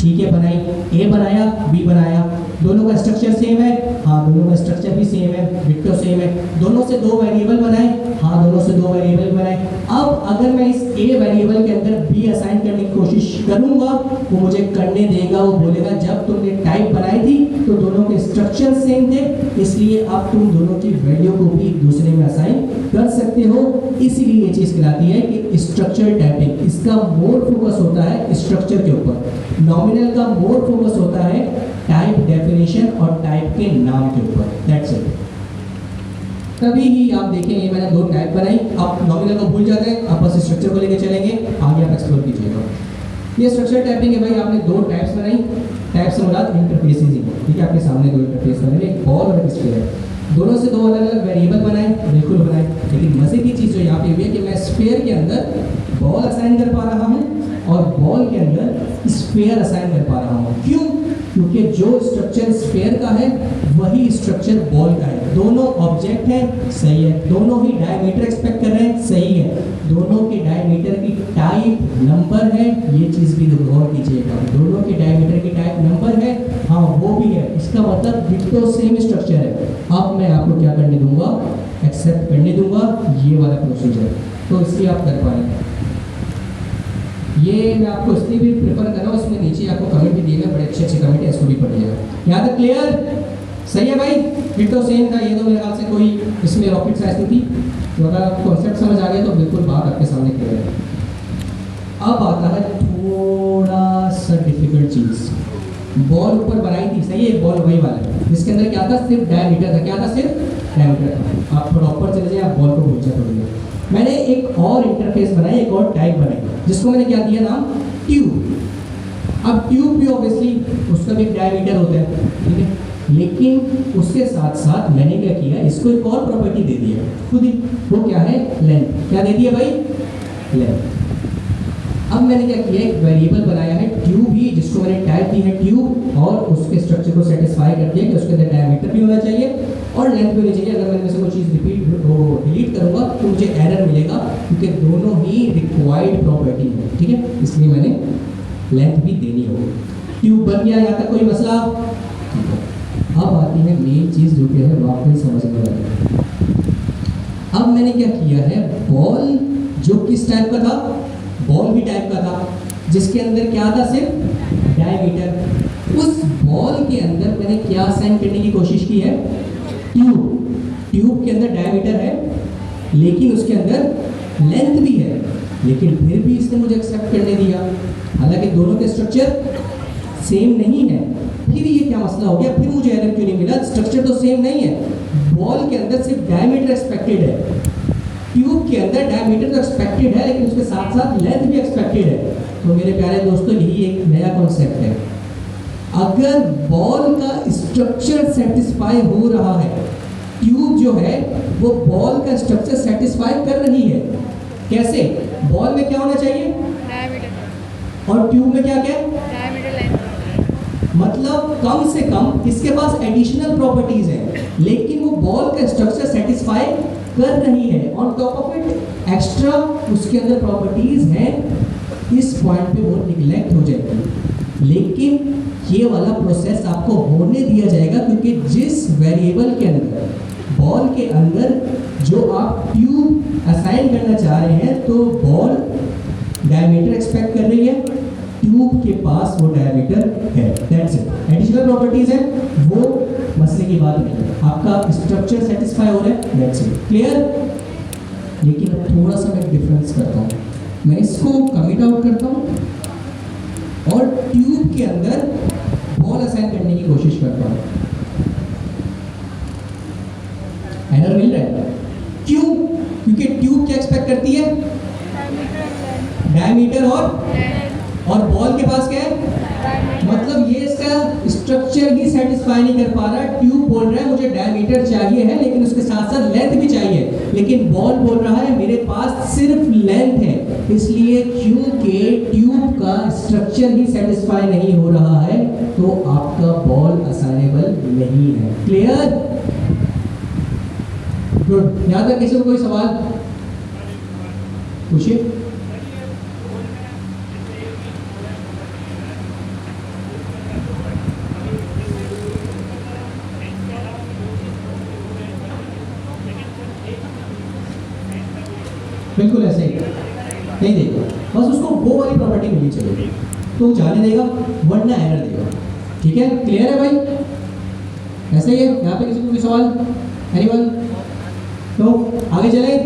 ठीक है, बनाई, ए बनाया, बी बनाया, दोनों का स्ट्रक्चर सेम है, हाँ दोनों का स्ट्रक्चर भी सेम है, डिक्टो सेम है। दोनों से 2 वेरिएबल बनाए, हाँ दोनों से 2 वेरिएबल बनाए। अब अगर मैं इस ए वेरिएबल के अंदर बी असाइन करने की कोशिश करूंगा, वो मुझे करने देगा, वो बोलेगा जब तुमने टाइप बनाई थी तो दोनों के स्ट्रक्चर सेम थे, इसलिए अब तुम दोनों की वैल्यू को भी एक दूसरे में असाइन कर सकते हो। इसीलिए ये चीज़ कहलाती है कि स्ट्रक्चर टाइपिंग। इसका मोर फोकस होता है स्ट्रक्चर के ऊपर, नॉमिनल का मोर फोकस होता है टाइप डेफिनेशन और टाइप के नाम के ऊपर। That's it. तभी ही आप देखेंगे मैंने दो टाइप बनाई, आप नॉमिनल को भूल जाते हैं, आप बस स्ट्रक्चर को लेके चलेंगे, आगे आप एक्सप्लोर कीजिएगा। ये स्ट्रक्चर टाइपिंग है भाई, आपने दो टाइप्स बनाई, टाइप से मुराद इंटरफेसेस ही, ठीक है, आपके सामने दो इंटरफेस बने, एक बॉल और एक स्फीयर। दोनों से दो अलग अलग वेरिएबल बनाए, बिल्कुल बनाए, लेकिन मजे की चीज़ जो यहाँ पे हुई है कि मैं स्फीयर के अंदर बॉल असाइन कर पा रहा हूँ और बॉल के अंदर स्फीयर असाइन कर पा रहा हूँ। क्यों? क्योंकि जो स्ट्रक्चर स्फीयर का है वही स्ट्रक्चर बॉल का है। दोनों ऑब्जेक्ट है, सही है, दोनों ही डायमीटर एक्सपेक्ट कर रहे हैं, सही है, दोनों के डायमीटर की टाइप नंबर है, ये चीज़ भी गौर कीजिएगा, दोनों के डायमीटर की टाइप नंबर है, हाँ वो भी है, इसका मतलब डिट्टो सेम स्ट्रक्चर है। अब मैं आपको क्या करने दूंगा, एक्सेप्ट करने दूंगा ये वाला प्रोसीजर, तो इसलिए आप कर पाएंगे। ये मैं आपको इसलिए भी प्रेफर कर रहा हूँ, इसमें नीचे आपको कमेंट भी दिए गए, बड़े अच्छे अच्छे कमेंट है, इसको भी पढ़िएगा। यहाँ तक क्लियर? सही है भाई, डिट्टो सेम था, ये तो मेरे ख्याल से कोई इसमें रॉकेट साइंस नहीं थी, तो अगर आपको कॉन्सेप्ट समझ आ गया तो बिल्कुल बात आपके सामने क्लियर है। अब आता है थोड़ा सा डिफिकल्ट चीज़। बॉल ऊपर बनाई थी, सही है, बॉल वही वाला है जिसके अंदर क्या था, सिर्फ डायमीटर था। क्या था? सिर्फ डायमीटर था। आप थोड़ा ऊपर चले जाए, आप बॉल को भूल जाए थोड़ी देर। मैंने एक और इंटरफेस बनाई, एक और टाइप बनाई, जिसको मैंने क्या दिया नाम, ट्यूब। अब ट्यूब भी ऑब्वियसली उसका भी डायमीटर होता है, ठीक है, लेकिन उसके साथ साथ मैंने क्या किया, इसको एक और प्रॉपर्टी दे दी है खुद ही, वो क्या है, लेंथ। क्या दे दिया भाई? लेंथ। अब मैंने क्या किया, एक वेरिएबल बनाया है ट्यूब ही, जिसको मैंने टाइप दी है ट्यूब, और उसके स्ट्रक्चर को सेटिस्फाई कर दिया कि उसके अंदर डायमीटर भी होना चाहिए और लेंथ भी होनी चाहिए। अगर मैंने से कोई चीज़ डिलीट करूँगा तो मुझे एरर मिलेगा, क्योंकि दोनों ही रिक्वायर्ड प्रॉपर्टी है, ठीक है, इसलिए मैंने लेंथ भी देनी होगी। ट्यूब बन गया, यहाँ तक कोई मसला? ठीक है। अब आती है मेन चीज़ जो कि है वाकई समझने वाली। अब मैंने क्या किया है, बॉल जो किस टाइप का था, बॉल भी टाइप का था, जिसके अंदर क्या था, सिर्फ डायमीटर। उस बॉल के अंदर मैंने क्या असाइन करने की कोशिश की है, ट्यूब। ट्यूब के अंदर डायमीटर है, लेकिन उसके अंदर लेंथ भी है, लेकिन फिर भी इसने मुझे एक्सेप्ट करने दिया, हालांकि दोनों के स्ट्रक्चर सेम नहीं है। फिर ये क्या मसला हो गया, फिर मुझे एरर क्यों नहीं मिला? स्ट्रक्चर तो सेम नहीं है, बॉल के अंदर सिर्फ डायमीटर एक्सपेक्टेड है, ट्यूब के अंदर डायमीटर तो एक्सपेक्टेड है, लेकिन उसके साथ साथ लेंथ भी एक्सपेक्टेड है। तो मेरे प्यारे दोस्तों, यही एक नया कॉन्सेप्ट है। अगर बॉल का स्ट्रक्चर सेटिस्फाई हो रहा है, ट्यूब जो है वो बॉल का स्ट्रक्चर सेटिस्फाई कर रही है। कैसे? बॉल में क्या होना चाहिए, डायमीटर, और ट्यूब में क्या क्या, डायमीटर, लेंथ। मतलब कम से कम इसके पास एडिशनल प्रॉपर्टीज है, लेकिन वो बॉल का स्ट्रक्चर सेटिस्फाई कर रही है। On top of it extra उसके अंदर प्रॉपर्टीज हैं, इस पॉइंट पे वो निगलेक्ट हो जाएगी। लेकिन ये वाला प्रोसेस आपको होने दिया जाएगा, क्योंकि जिस वेरिएबल के अंदर, बॉल के अंदर जो आप ट्यूब असाइन करना चाह रहे हैं, तो बॉल डायमीटर एक्सपेक्ट कर रही है, ट्यूब के पास वो डायमीटर है, दैट्स इट। एडिशनल प्रॉपर्टीज है, वो मसले की बात नहीं है, आपका स्ट्रक्चर सेटिस्फाई हो रहा है, दैट्स इट। क्लियर? लेकिन अब थोड़ा सा मैं डिफरेंस करता हूँ, मैं इसको कमिट आउट करता हूँ और ट्यूब के अंदर बॉल असाइन करने की कोशिश करता हूँ। एरर मिल रहा है, क्यों? क्योंकि ट्यूब क्या एक्सपेक्ट करती है, डायमीटर और बॉल के पास क्या है, मतलब ये इसका स्ट्रक्चर ही सेटिस्फाई नहीं कर पा रहा। ट्यूब बोल रहा है मुझे डायमीटर चाहिए है, लेकिन उसके साथ साथ लेंथ भी चाहिए, लेकिन बॉल बोल रहा है मेरे पास सिर्फ लेंथ है। इसलिए क्योंकि ट्यूब का स्ट्रक्चर ही सेटिस्फाई नहीं हो रहा है, तो आपका बॉल असाइनेबल नहीं है। क्लियर? गुड। यहाँ तक किसी को कोई सवाल पूछिए। बिल्कुल ऐसे ही नहीं देगा, बस उसको वो वाली प्रॉपर्टी मिलनी चाहिए तो जाने देगा, वरना एरर देगा। ठीक है, क्लियर है भाई? ऐसे ही है। यहाँ पे किसी को कोई सवाल? एनीवन? तो आगे चले,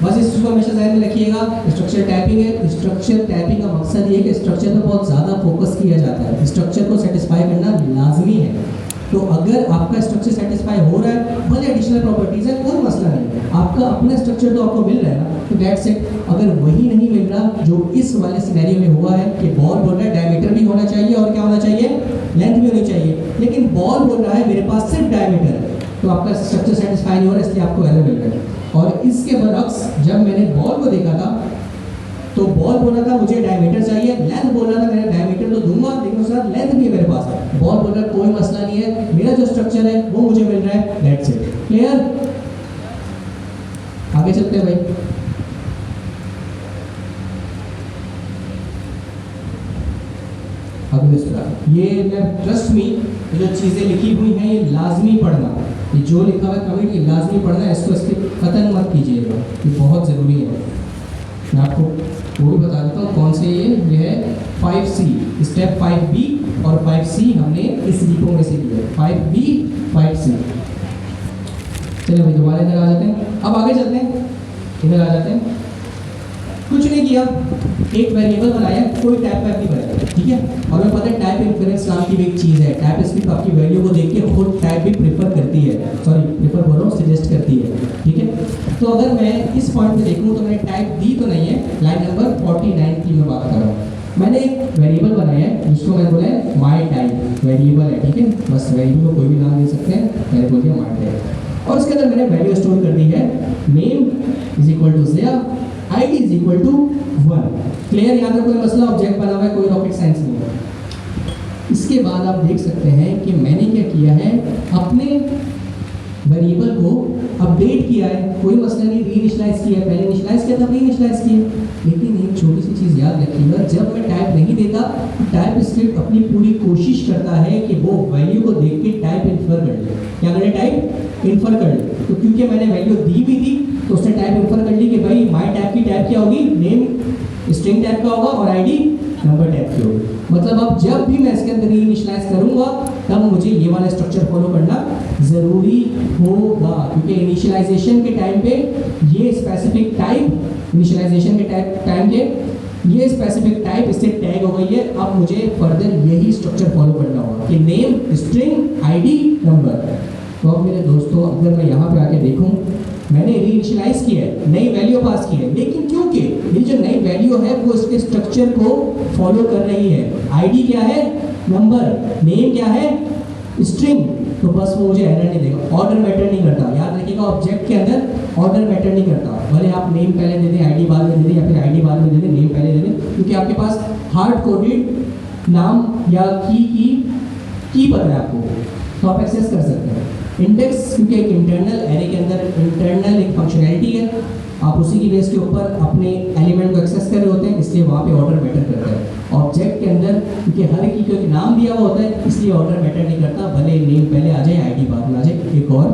बस इस चीज़ को हमेशा ध्यान में रखिएगा। स्ट्रक्चर टैपिंग है, स्ट्रक्चर टैपिंग का मकसद ये है कि स्ट्रक्चर पर बहुत ज़्यादा फोकस किया जाता है, स्ट्रक्चर को सेटिस्फाई करना लाजमी है। तो अगर आपका स्ट्रक्चर सेटिस्फाई हो रहा है, भले एडिशनल प्रॉपर्टीज है, कोई मसला नहीं है, आपका अपना स्ट्रक्चर तो आपको मिल रहा है ना, तो दैट्स इट। अगर वही नहीं मिल रहा जो इस वाले सिनेरियो में हुआ है कि बॉल बोल रहा है डायमीटर भी होना चाहिए और क्या होना चाहिए, लेंथ भी होनी चाहिए, लेकिन बॉल बोल रहा है मेरे पास सिर्फ डायमीटर है, तो आपका स्ट्रक्चर सेटिस्फाई नहीं हो रहा, इसलिए आपको एरर मिल रहा है। और इसके बरअक्स जब मैंने बॉल को देखा था तो बॉल बोला था मुझे डायमीटर चाहिए, लेंथ बोल रहा था मैंने डायमीटर तो दूंगा लेकिन उसके साथ लेंथ भी है मेरे पास है। बॉल बोल रहा है कोई मसला नहीं है, मेरा जो स्ट्रक्चर है वो मुझे मिल रहा है, दैट्स इट। क्लियर? आगे चलते हैं भाई। अब ये मैं ट्रस्ट मी, जो चीज़ें लिखी हुई हैं ये लाजमी पढ़ना, ये जो लिखा हुआ है कमेंट ये लाजमी पढ़ना है, इसको इसके कतन मत कीजिएगा, ये बहुत ज़रूरी है। मैं आपको वो भी बता देता हूँ कौन से ये है 5C, स्टेप 5B और 5C हमने इस रीपो में से किया है, 5B 5C। चलिए भाई दोबारा इधर आ जाते हैं, अब आगे चलते हैं, इधर आ जाते हैं। कुछ नहीं किया, एक वेरिएबल बनाया, कोई टाइप नहीं बनाया, ठीक है। और हमें पता है टाइप इन्फरेंस नाम की भी एक चीज़ है, टाइप स्क्रिप्ट आपकी वैल्यू को देख के खुद टाइप भी प्रेफर करती है, सॉरी प्रेफर बोल रहा हूँ, सजेस्ट करती है, ठीक है। तो अगर मैं इस पॉइंट पे देखूँ तो मैंने टाइप दी तो नहीं है, लाइन नंबर 49 की मैं बात कर रहा हूँ। मैंने एक वेरिएबल बनाया है जिसको मैंने बोला है माई टाइप वेरिएबल है, ठीक है। बस वेरिएबल को कोई भी नाम दे सकते हैं, मैंने बोल दिया माई टाइप, और उसके अंदर मैंने वैल्यू स्टोर कर दी है, name is equal to Zia, ID is equal to 1। Clear? यहाँ पर कोई मसला, ऑब्जेक्ट बना हुआ है, कोई रॉकेट साइंस नहीं है। इसके बाद आप देख सकते हैं कि मैंने क्या किया है, अपने वेरिएबल को अपडेट किया है, कोई मसला नहीं, रीइनिशियलाइज किया है, पहले इनिशियलाइज किया था, रीइनिशियलाइज किया। लेकिन एक छोटी सी चीज़ याद रखिएगा, जब मैं टाइप नहीं देता तो टाइप स्क्रिप्ट अपनी पूरी कोशिश करता है कि वो वैल्यू को देख के टाइप इन्फर कर ले। क्या करे? टाइप इन्फर कर ले। तो क्योंकि मैंने वैल्यू दी भी थी तो उसने टाइप इन्फर कर ली कि भाई माई टाइप की टाइप क्या होगी, नेम स्ट्रिंग टाइप का होगा और आईडी नंबर टाइप की होगी। मतलब अब जब भी मैं इसके अंदर रीइनिशियलाइज करूंगा तब मुझे ये वाला स्ट्रक्चर फॉलो करना ज़रूरी होगा, क्योंकि इनिशियलाइजेशन के टाइम पे ये स्पेसिफिक टाइप, इनिशियलाइजेशन के टाइम के ये स्पेसिफिक टाइप इससे टैग हो गई है। अब मुझे फर्दर यही स्ट्रक्चर फॉलो करना होगा कि नेम स्ट्रिंग आईडी नंबर। तो अब मेरे दोस्तों अगर मैं यहाँ पे आके देखूँ, मैंने रीइनिशियलाइज किया है, नई वैल्यू पास की है, लेकिन क्योंकि ये जो नई वैल्यू है वो इसके स्ट्रक्चर को फॉलो कर रही है। आईडी क्या है? नंबर। नेम क्या है? स्ट्रिंग। तो बस वो मुझे एरर नहीं देगा, ऑर्डर मैटर नहीं करता। याद रखिएगा ऑब्जेक्ट के अंदर ऑर्डर मैटर नहीं करता, भले आप नेम पहले दे दें, आईडी बाद में दे दें, या फिर आईडी बाद में दे दें, नेम पहले दे दें, क्योंकि आपके पास हार्ड कोडेड नाम या की पता है आपको, तो आप एक्सेस कर सकते हैं। इंडेक्स क्योंकि एक इंटरनल एरे के अंदर इंटरनल एक फंक्शनैलिटी है, आप उसी की बेस के ऊपर अपने एलिमेंट को एक्सेस कर रहे होते हैं, इसलिए वहाँ पे ऑर्डर मैटर करता है। ऑब्जेक्ट के अंदर क्योंकि हर की कोई नाम दिया हुआ होता है, इसलिए ऑर्डर मैटर नहीं करता, भले नेम पहले आ जाए आईडी बाद में आ जाए। एक और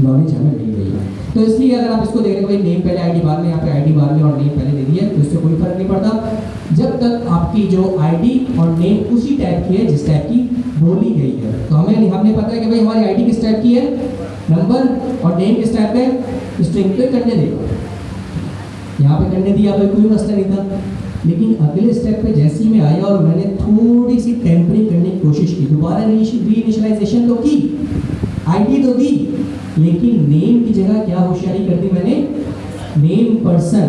नॉलेज हमें मिल गई है। तो इसलिए अगर आप इसको देख रहे हो भाई नेम पहले आईडी बाद में, यहाँ पे आईडी बाद में और नेम पहले दे दिया, तो इससे कोई फर्क नहीं पड़ता जब तक आपकी जो आईडी और नेम उसी टाइप की है जिस टाइप की बोली गई है। तो हमने पता है कि भाई हमारी आईडी किस टाइप की है, नंबर, और नेम किस टाइप का है, स्ट्रिंग पे करने देगा। यहाँ पे करने दिया, भाई कोई मसला नहीं था। लेकिन अगले स्टेप पे जैसे ही मैं आया और मैंने थोड़ी सी टेम्परिंग करने की कोशिश की, दोबारा रीइनिशियलाइजेशन तो की, आईडी तो दी, लेकिन नेम की जगह क्या होशियारी कर दी मैंने, नेम पर्सन।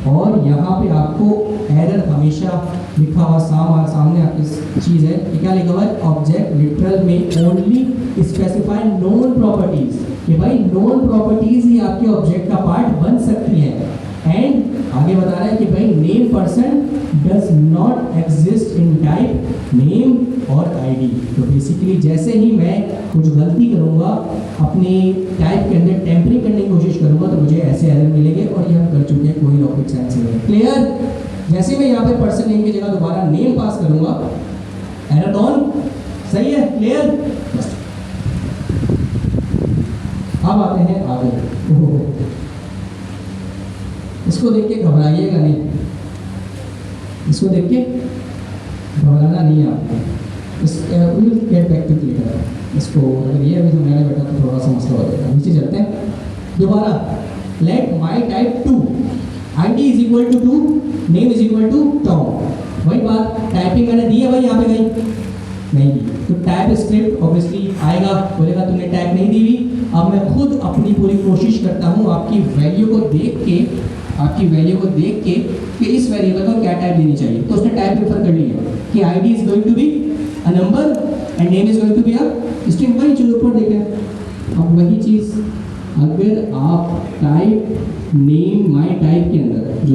और यहाँ पे आपको एरर हमेशा लिखा हुआ सामने आपकी चीज़ है कि क्या लिखा हुआ है, ऑब्जेक्ट लिटरल में ओनली स्पेसिफाई नोन प्रॉपर्टीज, कि भाई नोन प्रॉपर्टीज ही आपके ऑब्जेक्ट का पार्ट बन सकती है। एंड आगे बता रहा है कि भाई name person does not exist in type name और आईडी। तो बेसिकली जैसे ही मैं कुछ गलती करूँगा अपने टाइप के अंदर टेम्परिंग करने की कोशिश करूँगा तो मुझे ऐसे एरर मिलेंगे, और ये हम कर चुके हैं, कोई रॉकेट साइंस नहीं है। क्लियर? जैसे मैं यहाँ पे पर्सन नेम की जगह दोबारा नेम पास करूँगा, एरर ऑन, सही है? क्लियर? अब आते हैं आगे। इसको इसको देख के घबराइएगा नहीं, इसको देख के घबराना नहीं है आपको। इस will get back to clear. इसको अगर ये अभी समझाने बैठा तो थोड़ा सा मसला हो जाएगा। नीचे चलते हैं दोबारा। Let my type 2 ID is equal to 2, name is equal to Tom. वही बात, टाइपिंग मैंने दी है भाई, यहाँ पे गई नहीं दी, तो टाइप स्क्रिप्ट ऑब्वियसली आएगा, बोलेगा तुमने टाइप नहीं दी हुई। अब मैं खुद अपनी पूरी कोशिश करता हूँ आपकी वैल्यू को देख के कि इस वेरिएबल को क्या टाइप देनी चाहिए। तो उसने टाइप प्रेफर कर लिया कि ID is going to be a number and name is going to be a string. वही चीज़ ऊपर देखें। अब वही चीज़ अगर आप टाइप नेम माई टाइप के अंदर जो,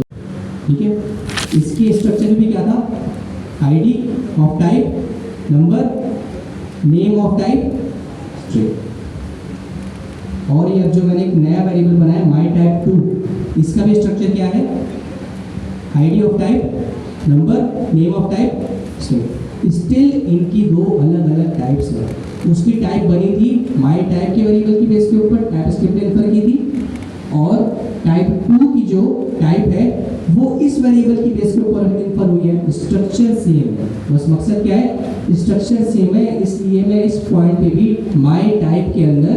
ठीक है, इसकी स्ट्रक्चर भी क्या था, ID of type number, name of type string. और ये अब जो मैंने एक नया वेरिएबल बनाया माई टाइप 2, इसका भी स्ट्रक्चर क्या है, ID of type number, name of type string. Still इनकी दो अलग अलग टाइप्स हैं। उसकी टाइप बनी थी माई टाइप के वेरिएबल की बेस के ऊपर, टाइप स्क्रिप्ट ने इन्फर की थी, और टाइप 2 की जो टाइप है वो इस वेरिएबल की बेस के ऊपर इन्फर हुई है। स्ट्रक्चर सेम है, बस मकसद क्या है, स्ट्रक्चर सेम है, इसलिए मैं इस पॉइंट पे भी माई टाइप के अंदर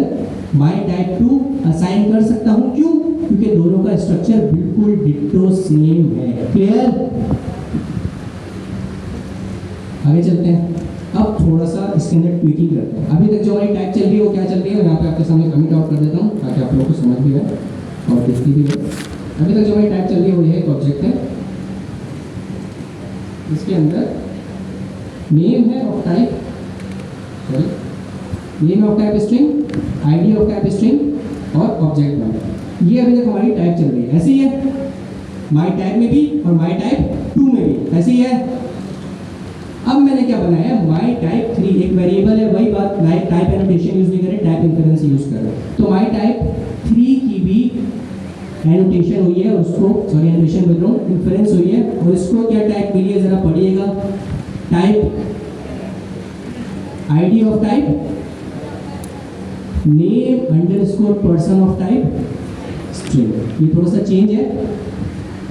माई टाइप 2 असाइन कर सकता हूँ। क्यों? क्योंकि दोनों का स्ट्रक्चर बिल्कुल डिट्टो सेम है। क्लियर? आगे चलते हैं। अब थोड़ा सा इसके अंदर ट्वीकिंग करते हैं। अभी तक जो हमारी टाइप चल रही है वो क्या चल रही है, यहाँ पे आपके सामने कमेंट आउट कर देता हूँ ताकि आप लोगों को समझ भी आए और दिखती भी है। अभी तक जो हमारी टाइप चल रही है वो ये एक ऑब्जेक्ट है, इसके अंदर नेम है of type, sorry, name of type string, ID of type string और ऑब्जेक्ट नाम। ये अभी तक हमारी टाइप चल रही है। ऐसी है माई टाइप में भी और माई टाइप 2 में भी ऐसी है। अब मैंने क्या बनाया, माई टाइप 3 एक वेरिएबल है, वही बात, टाइप एनोटेशन यूज नहीं करें, टाइप इन्फरेंस यूज करें। तो माई टाइप 3 की भी एनोटेशन हुई है, उसको सॉरी एनोटेशन बोल रहा हूँ, इन्फरेंस हुई है, और इसको क्या टाइप मिली है जरा पढ़िएगा, type ID of type name underscore person of type string. ये थोड़ा सा चेंज है।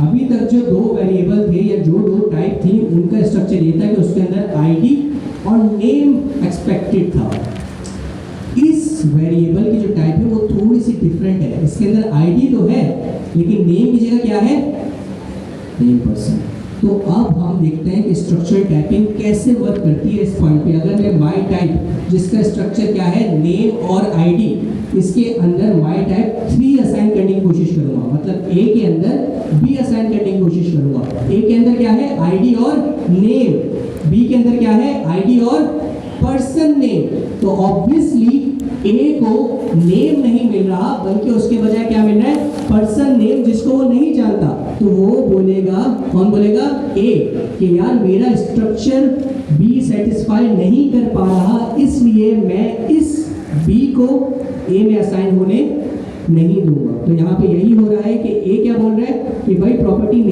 अभी तक जो दो वेरिएबल थे या जो दो टाइप थी उनका स्ट्रक्चर ये था कि उसके अंदर ID और नेम एक्सपेक्टेड था। इस वेरिएबल की जो टाइप है वो थोड़ी सी डिफरेंट है। इसके अंदर ID तो है लेकिन नेम की जगह क्या है, नेम पर्सन। तो अब हम देखते हैं कि स्ट्रक्चरल टाइपिंग कैसे वर्क करती है इस पॉइंट पे। अगर मैं माई टाइप जिसका स्ट्रक्चर क्या है, नेम और ID, इसके अंदर माई टाइप 3 असाइन करने की कोशिश करूंगा, मतलब A के अंदर B असाइन करने की कोशिश करूंगा। A के अंदर क्या है, ID और नेम, B के अंदर क्या है, ID और पर्सन नेम। तो ऑब्वियसली A को नेम नहीं मिल रहा बल्कि उसके बजाय क्या मिल रहा है, पर्सन नेम, जिसको वो नहीं जानता। तो वो बोलेगा, कौन बोलेगा, A, कि यार मेरा स्ट्रक्चर B सेटिस्फाई नहीं कर पा रहा, इसलिए मैं इस B को A में असाइन होने नहीं दूंगा। तो यहाँ पे यही हो रहा है कि A क्या बोल रहा है कि भाई प्रॉपर्टी